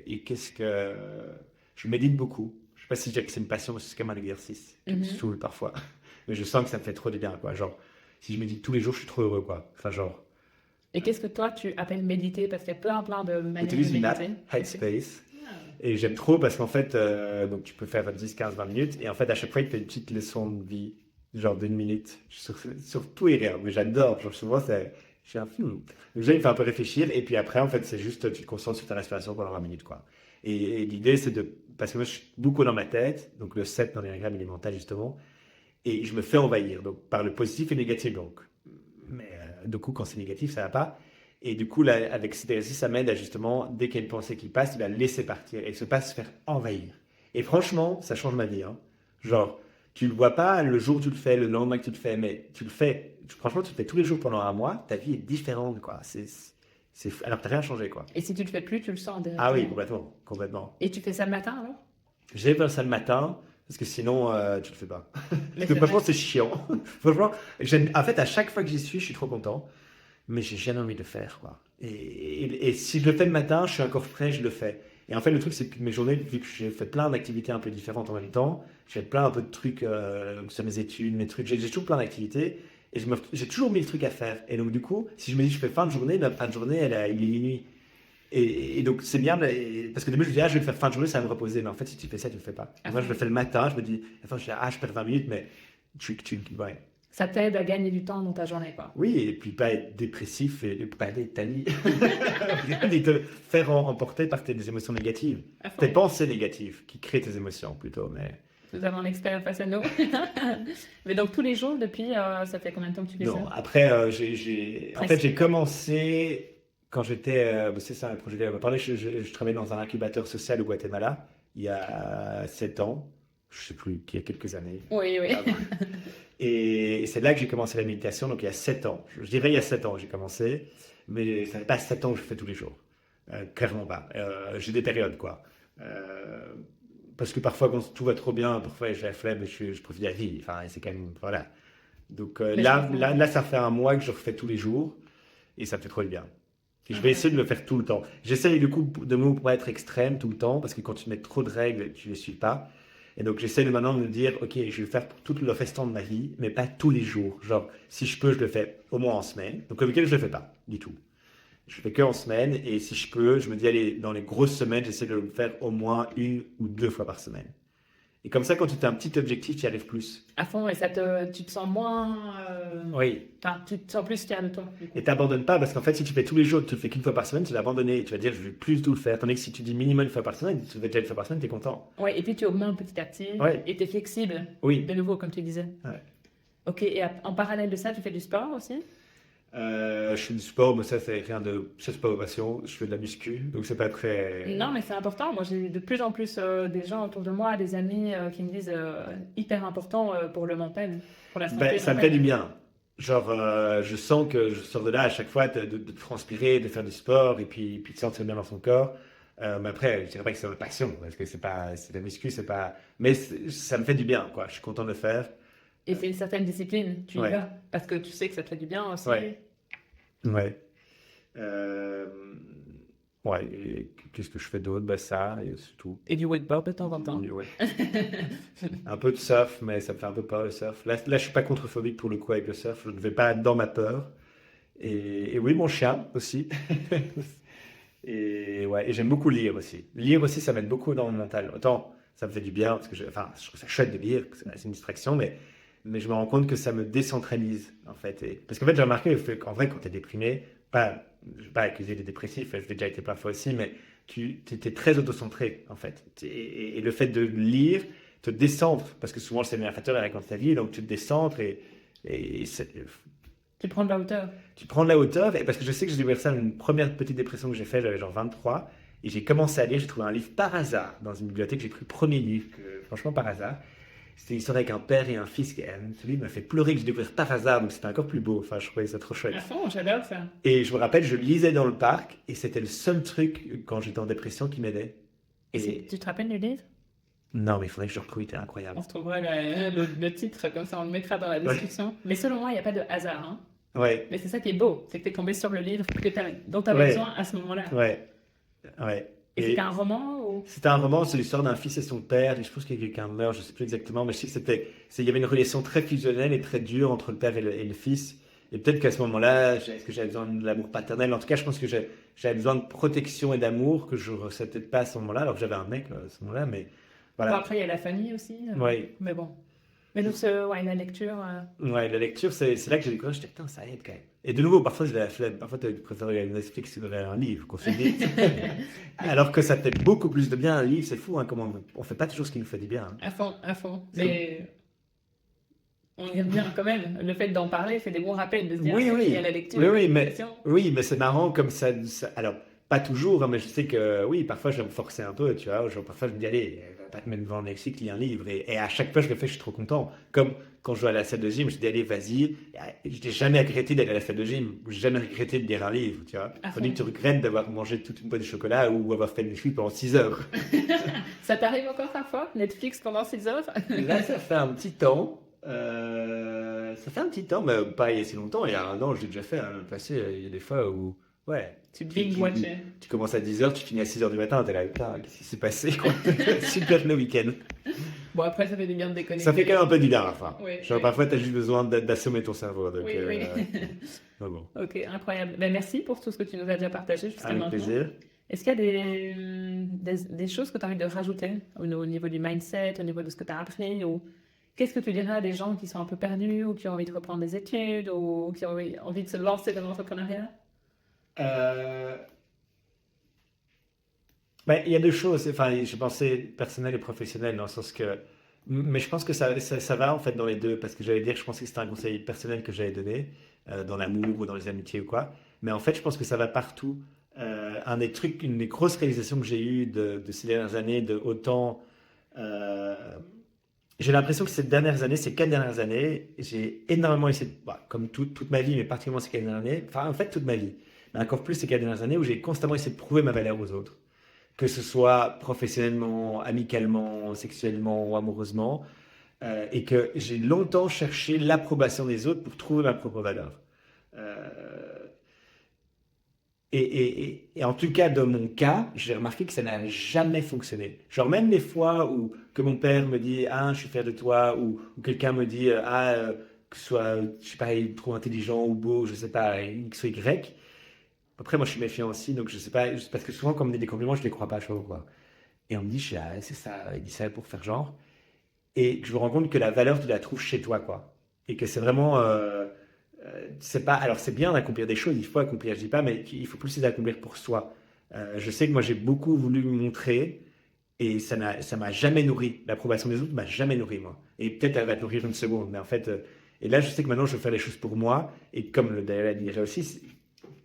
Et qu'est-ce que. Je médite beaucoup. Je sais pas si je dirais que c'est une passion, mais c'est comme un exercice qui me saoule parfois. Mais je sens que ça me fait trop du bien, quoi. Genre, si je médite tous les jours, je suis trop heureux, quoi. Enfin, genre. Et qu'est-ce que toi, tu appelles méditer? Parce qu'il y a plein de manières de J'utilise une app, méditer. Headspace. Et j'aime trop parce qu'en fait, donc tu peux faire 10, 15, 20 minutes. Et en fait, à chaque fois, il te fait une petite leçon de vie, genre d'1 minute, sur tout et rien. Mais j'adore. Genre, souvent, j'ai un film. Donc, là, il me fait un peu réfléchir. Et puis après, en fait, c'est juste, tu te concentres sur ta respiration pendant 20 minutes, quoi. Et l'idée, c'est de. Parce que moi, je suis beaucoup dans ma tête. Donc, le 7 dans l'énagramme, il est mental, justement. Et je me fais envahir. Donc, par le positif et le négatif. Donc, mais du coup, quand c'est négatif, ça va pas. Et du coup, là, avec cet exercice, ça m'aide à justement, dès qu'il y a une pensée qui passe, il va laisser partir et se pas se faire envahir. Et franchement, ça change ma vie. Hein. Genre, tu le vois pas le jour où tu le fais, le lendemain que tu le fais, mais tu le fais, franchement, tu le fais tous les jours pendant un mois, ta vie est différente, quoi. Alors que t'as rien changé, quoi. Et si tu le fais plus, tu le sens directement. Ah oui, complètement, complètement. Et tu fais ça le matin, alors? J'ai fait ça le matin, parce que sinon, tu le fais pas. Mais Parce que c'est franchement, vrai. c'est chiant. Franchement, en fait, à chaque fois que j'y suis, je suis trop content. Mais j'ai jamais envie de le faire, quoi. Et si je le fais le matin, je suis encore frais, je le fais. Et en fait, le truc, c'est que mes journées, vu que j'ai fait plein d'activités un peu différentes en même temps, j'ai fait plein un peu de trucs sur mes études, mes trucs, j'ai toujours plein d'activités, et j'ai toujours mille trucs à faire. Et donc, du coup, si je me dis, je fais fin de journée, la fin de journée, il est minuit. Et donc, c'est bien, parce que au début, je me dis, je vais le faire fin de journée, ça va me reposer. Mais en fait, si tu fais ça, tu le fais pas. Et moi, je le fais le matin, je me dis, attends, je perds 20 minutes, mais ouais. Ça t'aide à gagner du temps dans ta journée, quoi. Oui, et puis pas être dépressif et pas être tali. Et te faire emporter par tes émotions négatives. À fond. Tes pensées négatives qui créent tes émotions plutôt. Mais Nous avons un expert face à nous. Mais donc, tous les jours, depuis, ça fait combien de temps que tu fais non, ça? après, en fait, j'ai commencé quand j'étais. C'est ça un projet dont on va parler. Je travaillais dans un incubateur social au Guatemala il y a 7 ans. Je sais plus, il y a quelques années. Oui, oui. Avant. Et c'est là que j'ai commencé la méditation, donc il y a 7 ans. Je dirais il y a 7 ans j'ai commencé, mais ça fait pas 7 ans que je fais tous les jours. Clairement pas. J'ai des périodes, quoi. Parce que parfois, quand tout va trop bien, parfois j'ai la flemme, mais je profite de la vie. Enfin, c'est quand même. Voilà. Donc Mais là, ça fait un mois que je refais tous les jours, et ça me fait trop du bien. Et je vais essayer de le faire tout le temps. J'essaye du coup de ne pas être extrême tout le temps, parce que quand tu mets trop de règles, tu ne les suis pas. Et donc, j'essaie maintenant de me dire, ok, je vais le faire pour tout le restant de ma vie, mais pas tous les jours. Genre, si je peux, je le fais au moins en semaine. Donc, le week-end, je le fais pas du tout. Je le fais que en semaine. Et si je peux, je me dis, allez, dans les grosses semaines, j'essaie de le faire au moins 1 ou 2 fois par semaine. Et comme ça, quand tu as un petit objectif, tu y arrives plus. À fond, et tu te sens moins. Oui. Enfin, tu te sens plus fier de toi. Du coup. Et tu n'abandonnes pas, parce qu'en fait, si tu fais tous les jours, tu le fais qu'une fois par semaine, tu vas abandonner. Et tu vas dire, je vais plus tout le faire. Tandis que si tu dis minimum une fois par semaine, tu fais déjà une fois par semaine, tu es content. Ouais, et puis tu augmentes petit à petit. Ouais. Et tu es flexible. Oui. De nouveau, comme tu disais. Ouais. Ok, et en parallèle de ça, tu fais du sport aussi? Je fais du sport, mais ça, c'est rien de. Ça, c'est pas ma passion. Je fais de la muscu, donc c'est pas très. Non, mais c'est important. Moi, j'ai de plus en plus des gens autour de moi, des amis qui me disent hyper important pour le mental, pour la santé Ça me fait du bien. Genre, je sens que je sors de là à chaque fois de transpirer, de faire du sport et puis de sentir bien dans son corps. Mais après, je dirais pas que c'est ma passion, parce que c'est la muscu, c'est pas. Mais ça me fait du bien, quoi. Je suis content de le faire. Et c'est une certaine discipline, tu y Ouais. vas, parce que tu sais que ça te fait du bien aussi. Ouais. Ouais. Ouais. Et qu'est-ce que je fais d'autre? Bah, ça, et c'est tout. Et du wakeboard de temps en temps. Ouais. Un peu de surf, mais ça me fait un peu peur le surf. Là, je suis pas contrephobique pour le coup avec le surf. Je ne vais pas dans ma peur. Et oui, mon chien aussi. Et ouais, et j'aime beaucoup lire aussi. Lire aussi, ça m'aide beaucoup dans le mental. Autant, ça me fait du bien, parce que je trouve ça chouette de lire, c'est une distraction, mais je me rends compte que ça me décentralise, en fait. Parce qu'en fait, j'ai remarqué qu'en vrai, quand tu es déprimé, je ne vais pas accuser les dépressifs, j'ai déjà été plein de fois aussi, mais tu es très autocentré, en fait. Et le fait de lire te décentre, parce que souvent, c'est le meilleur facteur avec ta vie, donc tu te décentres et Tu prends de la hauteur. tu prends de la hauteur, et parce que je sais que j'ai découvert ça une première petite dépression que j'ai faite, j'avais genre 23, et j'ai commencé à lire, j'ai trouvé un livre par hasard dans une bibliothèque, j'ai pris le premier livre, franchement par hasard, C'était l'histoire avec un père et un fils. Celui m'a fait pleurer que j'ai découvert par hasard, donc c'était encore plus beau. Enfin, je trouvais ça trop chouette. À fond, j'adore ça. Et je me rappelle, je lisais dans le parc et c'était le seul truc quand j'étais en dépression qui m'aidait. Et Tu te rappelles du livre? non, mais il faudrait que je le retrouve, il était incroyable. On se trouvera le titre, comme ça on le mettra dans la description. Mais selon moi, il n'y a pas de hasard. Hein. Ouais, Mais c'est ça qui est beau, c'est que tu es tombé sur le livre dont tu as Ouais. besoin à ce moment-là. ouais, ouais. Et c'était un roman ou... C'était un roman, c'est l'histoire d'un fils et son père, et je pense qu'il y a quelqu'un meurt, je sais plus exactement, mais je sais que il y avait une relation très fusionnelle et très dure entre le père et le fils. Et peut-être qu'à ce moment-là, est-ce que j'avais besoin de l'amour paternel? En tout cas, je pense que j'avais besoin de protection et d'amour que je ne ressentais pas à ce moment-là, alors que j'avais un mec à ce moment-là, mais Bon, voilà. après, il y a la famille aussi. Ouais. Mais bon. Mais donc, ouais, la lecture... Ouais, la lecture, c'est là que j'ai découvert, j'étais, putain, ça aide quand même. Et de nouveau, parfois, j'ai la flemme. Parfois, tu préfères regarder Netflix que de lire un livre, qu'on se dit. Alors que ça fait beaucoup plus de bien un livre, c'est fou, hein, comment on fait pas toujours ce qui nous fait du bien. Hein. À fond, à fond. Mais on y revient quand même. Le fait d'en parler fait des bons rappels, de se dire Oui, oui. il y a la lecture. Oui, la mais, méditation. oui, mais c'est marrant comme ça. Alors, pas toujours, hein, mais je sais que oui, parfois je vais me forcer un peu, tu vois. Genre, parfois je me dis, allez, va pas te mettre devant le lexique, lis un livre. Et à chaque fois je le fais, je suis trop content. Comme quand je vais à la salle de gym, je dis, allez, vas-y. Je n'ai jamais regretté d'aller à la salle de gym, j'ai jamais regretté de lire un livre, tu vois. À Tandis fond. que tu regrettes d'avoir mangé toute une boîte de chocolat ou avoir fait Netflix pendant 6 heures. Ça t'arrive encore parfois, Netflix pendant 6 heures? Là, ça fait un petit temps. Ça fait un petit temps, mais pas il y a si longtemps. Il y a un an, je l'ai déjà fait. Hein, le passé, il y a des fois où, ouais, Tu binge-watches. tu commences à 10h, tu finis à 6h du matin, t'es là, putain, qu'est-ce qui s'est passé quoi. Super le week-end. Bon, après, ça fait du bien de déconnecter. Ça fait quand même un peu du bien à la fin. Oui, Genre, oui. parfois, t'as juste besoin d'assommer ton cerveau. Donc, Oui, oui. mais bon, Ok, incroyable. Ben, merci pour tout ce que tu nous as déjà partagé jusqu'à avec maintenant. plaisir. Est-ce qu'il y a des choses que tu as envie de rajouter au niveau du mindset, au niveau de ce que tu as appris ou qu'est-ce que tu dirais à des gens qui sont un peu perdus ou qui ont envie de reprendre des études ou qui ont envie de se lancer dans l'entrepreneuriat? Ben, il y a deux choses. Enfin, je pensais personnel et professionnel dans le sens que. Mais je pense que ça va en fait dans les deux. Parce que j'allais dire, je pensais que c'était un conseil personnel que j'avais donné, dans l'amour ou dans les amitiés ou quoi. Mais en fait, je pense que ça va partout. Un des trucs, une des grosses réalisations que j'ai eues de ces dernières années, de autant. euh, j'ai l'impression que ces 4 dernières années, j'ai énormément essayé, bah, comme toute ma vie, mais particulièrement ces 4 dernières années, enfin en fait toute ma vie, mais encore plus ces 4 dernières années où j'ai constamment essayé de prouver ma valeur aux autres. Que ce soit professionnellement, amicalement, sexuellement ou amoureusement, et que j'ai longtemps cherché l'approbation des autres pour trouver ma propre valeur. Euh, et en tout cas, dans mon cas, j'ai remarqué que ça n'a jamais fonctionné. Genre même les fois où que mon père me dit «Ah, je suis fier de toi» ou quelqu'un me dit «Ah, que ce soit, je sais pas, il est trop intelligent ou beau, je sais pas, X ou Y». Après, moi, je suis méfiant aussi, donc je sais pas, parce que souvent, quand on me dit des compliments, je les crois pas chaud, quoi. Et on me dit «Ah, c'est ça, il dit ça pour faire genre». Et je me rends compte que la valeur, tu la trouves chez toi, quoi. Et que c'est vraiment. C'est pas. Alors, c'est bien d'accomplir des choses, il faut accomplir, je dis pas, mais il faut plus les accomplir pour soi. Je sais que moi, j'ai beaucoup voulu me montrer et ça m'a jamais nourri. L'approbation des autres m'a jamais nourri, moi. Et peut-être elle va te nourrir une seconde, mais en fait. Et là, je sais que maintenant, je veux faire les choses pour moi. Et comme le Dalai Lama dirait aussi,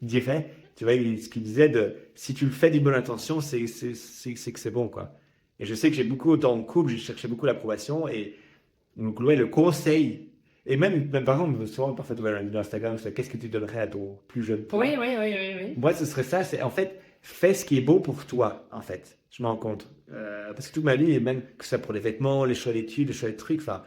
dirait, tu vois, ce qu'il disait de si tu le fais d'une bonne intention, c'est que c'est bon, quoi. Et je sais que j'ai beaucoup, autant en couple, j'ai cherché beaucoup l'approbation. Et donc, ouais, le conseil, et même par exemple, souvent, parfois, tu vois la vidéo Instagram, c'est qu'est-ce que tu donnerais à ton plus jeune toi? Oui, oui, oui, oui, oui. Moi, ce serait ça, c'est en fait, fais ce qui est bon pour toi, en fait. Je me rends compte. Parce que toute ma vie, et même que ce soit pour les vêtements, les choix d'études, les choix de trucs, enfin,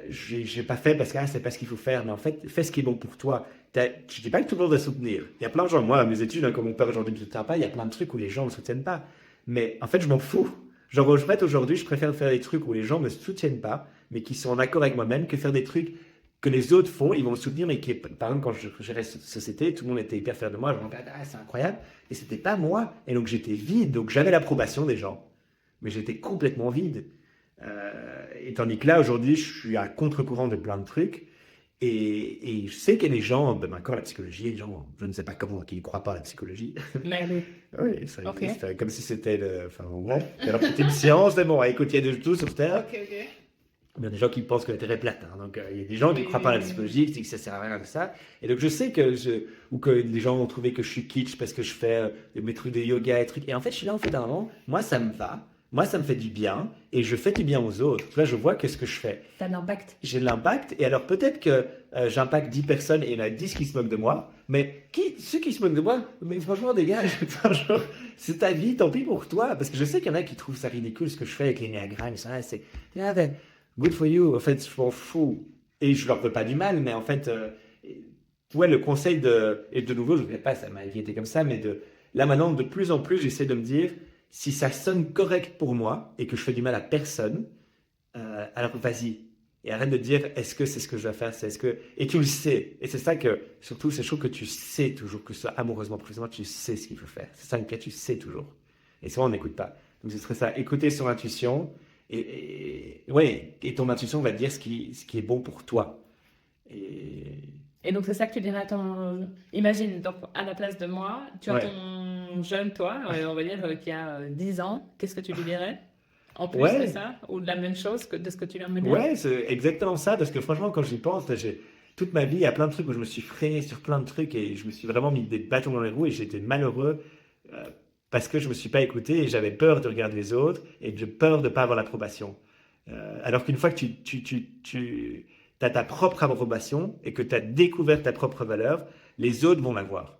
j'ai pas fait parce que c'est pas ce qu'il faut faire, mais en fait, fais ce qui est bon pour toi. Je dis pas que tout le monde va soutenir. Il y a plein de gens, moi, à mes études, hein, comme mon père aujourd'hui ne me soutient pas, il y a plein de trucs où les gens ne me soutiennent pas. Mais en fait, je m'en fous. Genre, je fait aujourd'hui, je préfère faire des trucs où les gens ne me soutiennent pas, mais qui sont en accord avec moi-même, que faire des trucs que les autres font, ils vont me soutenir, mais qui, par exemple, quand je gérais cette société, tout le monde était hyper fier de moi, je me disais, ah, c'est incroyable, et c'était pas moi. Et donc, j'étais vide, donc j'avais l'approbation des gens, mais j'étais complètement vide. Et tandis que là, aujourd'hui, je suis à contre-courant de plein de trucs, et je sais qu'il y a des gens, ben encore la psychologie, les gens, je ne sais pas comment, qui ne croient pas à la psychologie. Merde. Oui, ça Ok. existe, comme si c'était enfin bon, alors c'était une science, mais bon, écoute, il y a de tout sur Terre. Ok, ok. Il y a des gens qui pensent que la Terre est plate, hein. Donc il y a des gens qui ne Oui, croient pas à la oui, oui. psychologie, qui disent que ça sert à rien que ça. Et donc je sais ou que des gens ont trouvé que je suis kitsch parce que je fais mes trucs de yoga et trucs. Et en fait, je suis là, en fait, à un moment, moi ça me va. moi, ça me fait du bien et je fais du bien aux autres. Là, je vois que ce que je fais, T'as l'impact. j'ai de l'impact. Et alors, peut-être que j'impacte 10 personnes et il y en a 10 qui se moquent de moi. Mais ceux qui se moquent de moi, mais franchement, dégage. Enfin, genre, c'est ta vie, tant pis pour toi. Parce que je sais qu'il y en a qui trouvent ça ridicule ce que je fais avec les néagrammes. C'est yeah, then, good for you. En fait, je m'en fous. Et je leur veux pas du mal, mais en fait, ouais, le conseil et de nouveau, je ne sais pas, ça m'a été comme ça, mais là maintenant, de plus en plus, j'essaie de me dire, si ça sonne correct pour moi et que je fais du mal à personne, alors vas-y. Et arrête de dire, est-ce que c'est ce que je dois faire, et tu le sais. Et c'est ça que, surtout, c'est chaud que tu sais toujours, que ce soit amoureusement, professionnellement, tu sais ce qu'il faut faire. C'est ça que tu sais toujours. Et souvent, on n'écoute pas. Donc, ce serait ça, écouter son intuition, ouais, et ton intuition va te dire ce qui est bon pour toi. Et donc, c'est ça que tu dirais à ton... Imagine, donc, à la place de moi, tu as Ouais. ton jeune toi, on va dire, qui a 10 ans. Qu'est-ce que tu lui dirais? En plus Ouais. de ça? Ou de la même chose que de ce que tu viens de me dire? Ouais, c'est exactement ça, parce que franchement, quand j'y pense, toute ma vie, il y a plein de trucs où je me suis freiné sur plein de trucs et je me suis vraiment mis des bâtons dans les roues et j'étais malheureux euh, parce que je me suis pas écouté et j'avais peur de regarder les autres et de peur de pas avoir l'approbation. Alors qu'une fois que tu as ta propre approbation et que tu as découvert ta propre valeur, les autres vont l'avoir.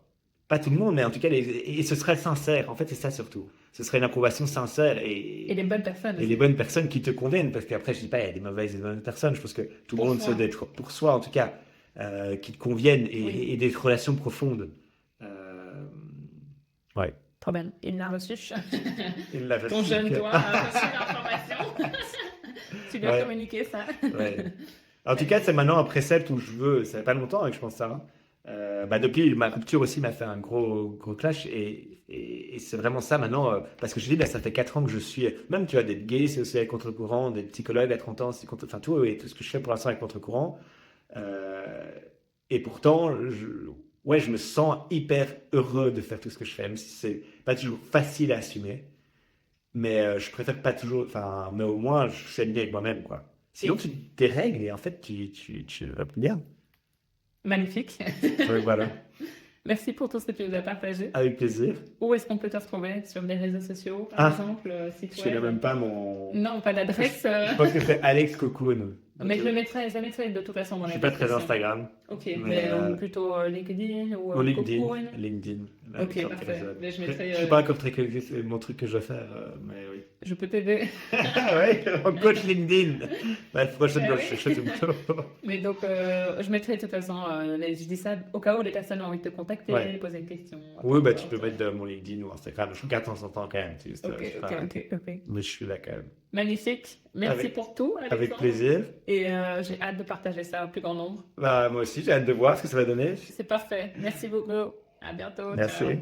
Pas tout le monde, mais en tout cas, et ce serait sincère. En fait, c'est ça surtout. Ce serait une approbation sincère Et les bonnes personnes et aussi. les bonnes personnes qui te conviennent. Parce qu'après, je dis pas, il y a des mauvaises et des bonnes personnes. Je pense que tout le Pour monde soi. se d'être pour soi, en tout cas, qui te conviennent Oui. et des relations profondes. Ouais. Trop bien. Il l'a reçu. Il l'a Ton reçu. jeune toi a reçu l'information. Tu lui as Ouais. communiqué ça. Ouais. En tout cas, c'est maintenant un précepte où je veux. Ça fait pas longtemps que je pense ça. Depuis ma rupture aussi m'a fait un gros clash et c'est vraiment ça maintenant parce que je dis là ça fait 4 ans que je suis même tu vois d'être gay c'est aussi avec contre-courant d'être psychologue à 30 ans c'est enfin tout et tout ce que je fais pour l'instant avec contre-courant et pourtant je me sens hyper heureux de faire tout ce que je fais même si c'est pas toujours facile à assumer mais je préfère pas toujours enfin mais au moins je suis aligné avec moi-même quoi sinon tu dérègles et en fait tu vas plus bien. Magnifique. Ouais, voilà. Merci pour tout ce que tu nous as partagé. Avec plaisir. Où est-ce qu'on peut te retrouver? Sur les réseaux sociaux, par exemple, site Je n'ai web? même pas mon. Non, pas l'adresse. Je pense que c'est Alex Cocoon. Mais je le mettrai de toute façon dans Je la suis pas très description. Instagram. Ok, Mais, mais plutôt LinkedIn ou Mon LinkedIn. Cocoon. LinkedIn. Ok, Sur parfait. Amazon. Mais je mettrai, Je suis pas encore très connecté, c'est mon truc que je vais faire, mais oui. Je peux t'aider. Ouais, on coach LinkedIn. La prochaine Ah fois, oui. je cherche une photo. Mais donc, je mettrai de toute façon, je dis ça au cas où les personnes ont envie de te contacter, Ouais. poser une question. Oui, peu tu peux importe. mettre de mon LinkedIn ou Instagram. Je regarde de temps en temps quand même. C'est juste, Ok, je ok, fais un- ok. Mais je suis là quand même. Magnifique. Merci Avec- pour tout, Avec Alexandre. plaisir. Et j'ai hâte de partager ça au plus grand nombre. Moi aussi, j'ai hâte de voir ce que ça va donner. C'est parfait. Merci beaucoup. À bientôt. Merci. Ciao.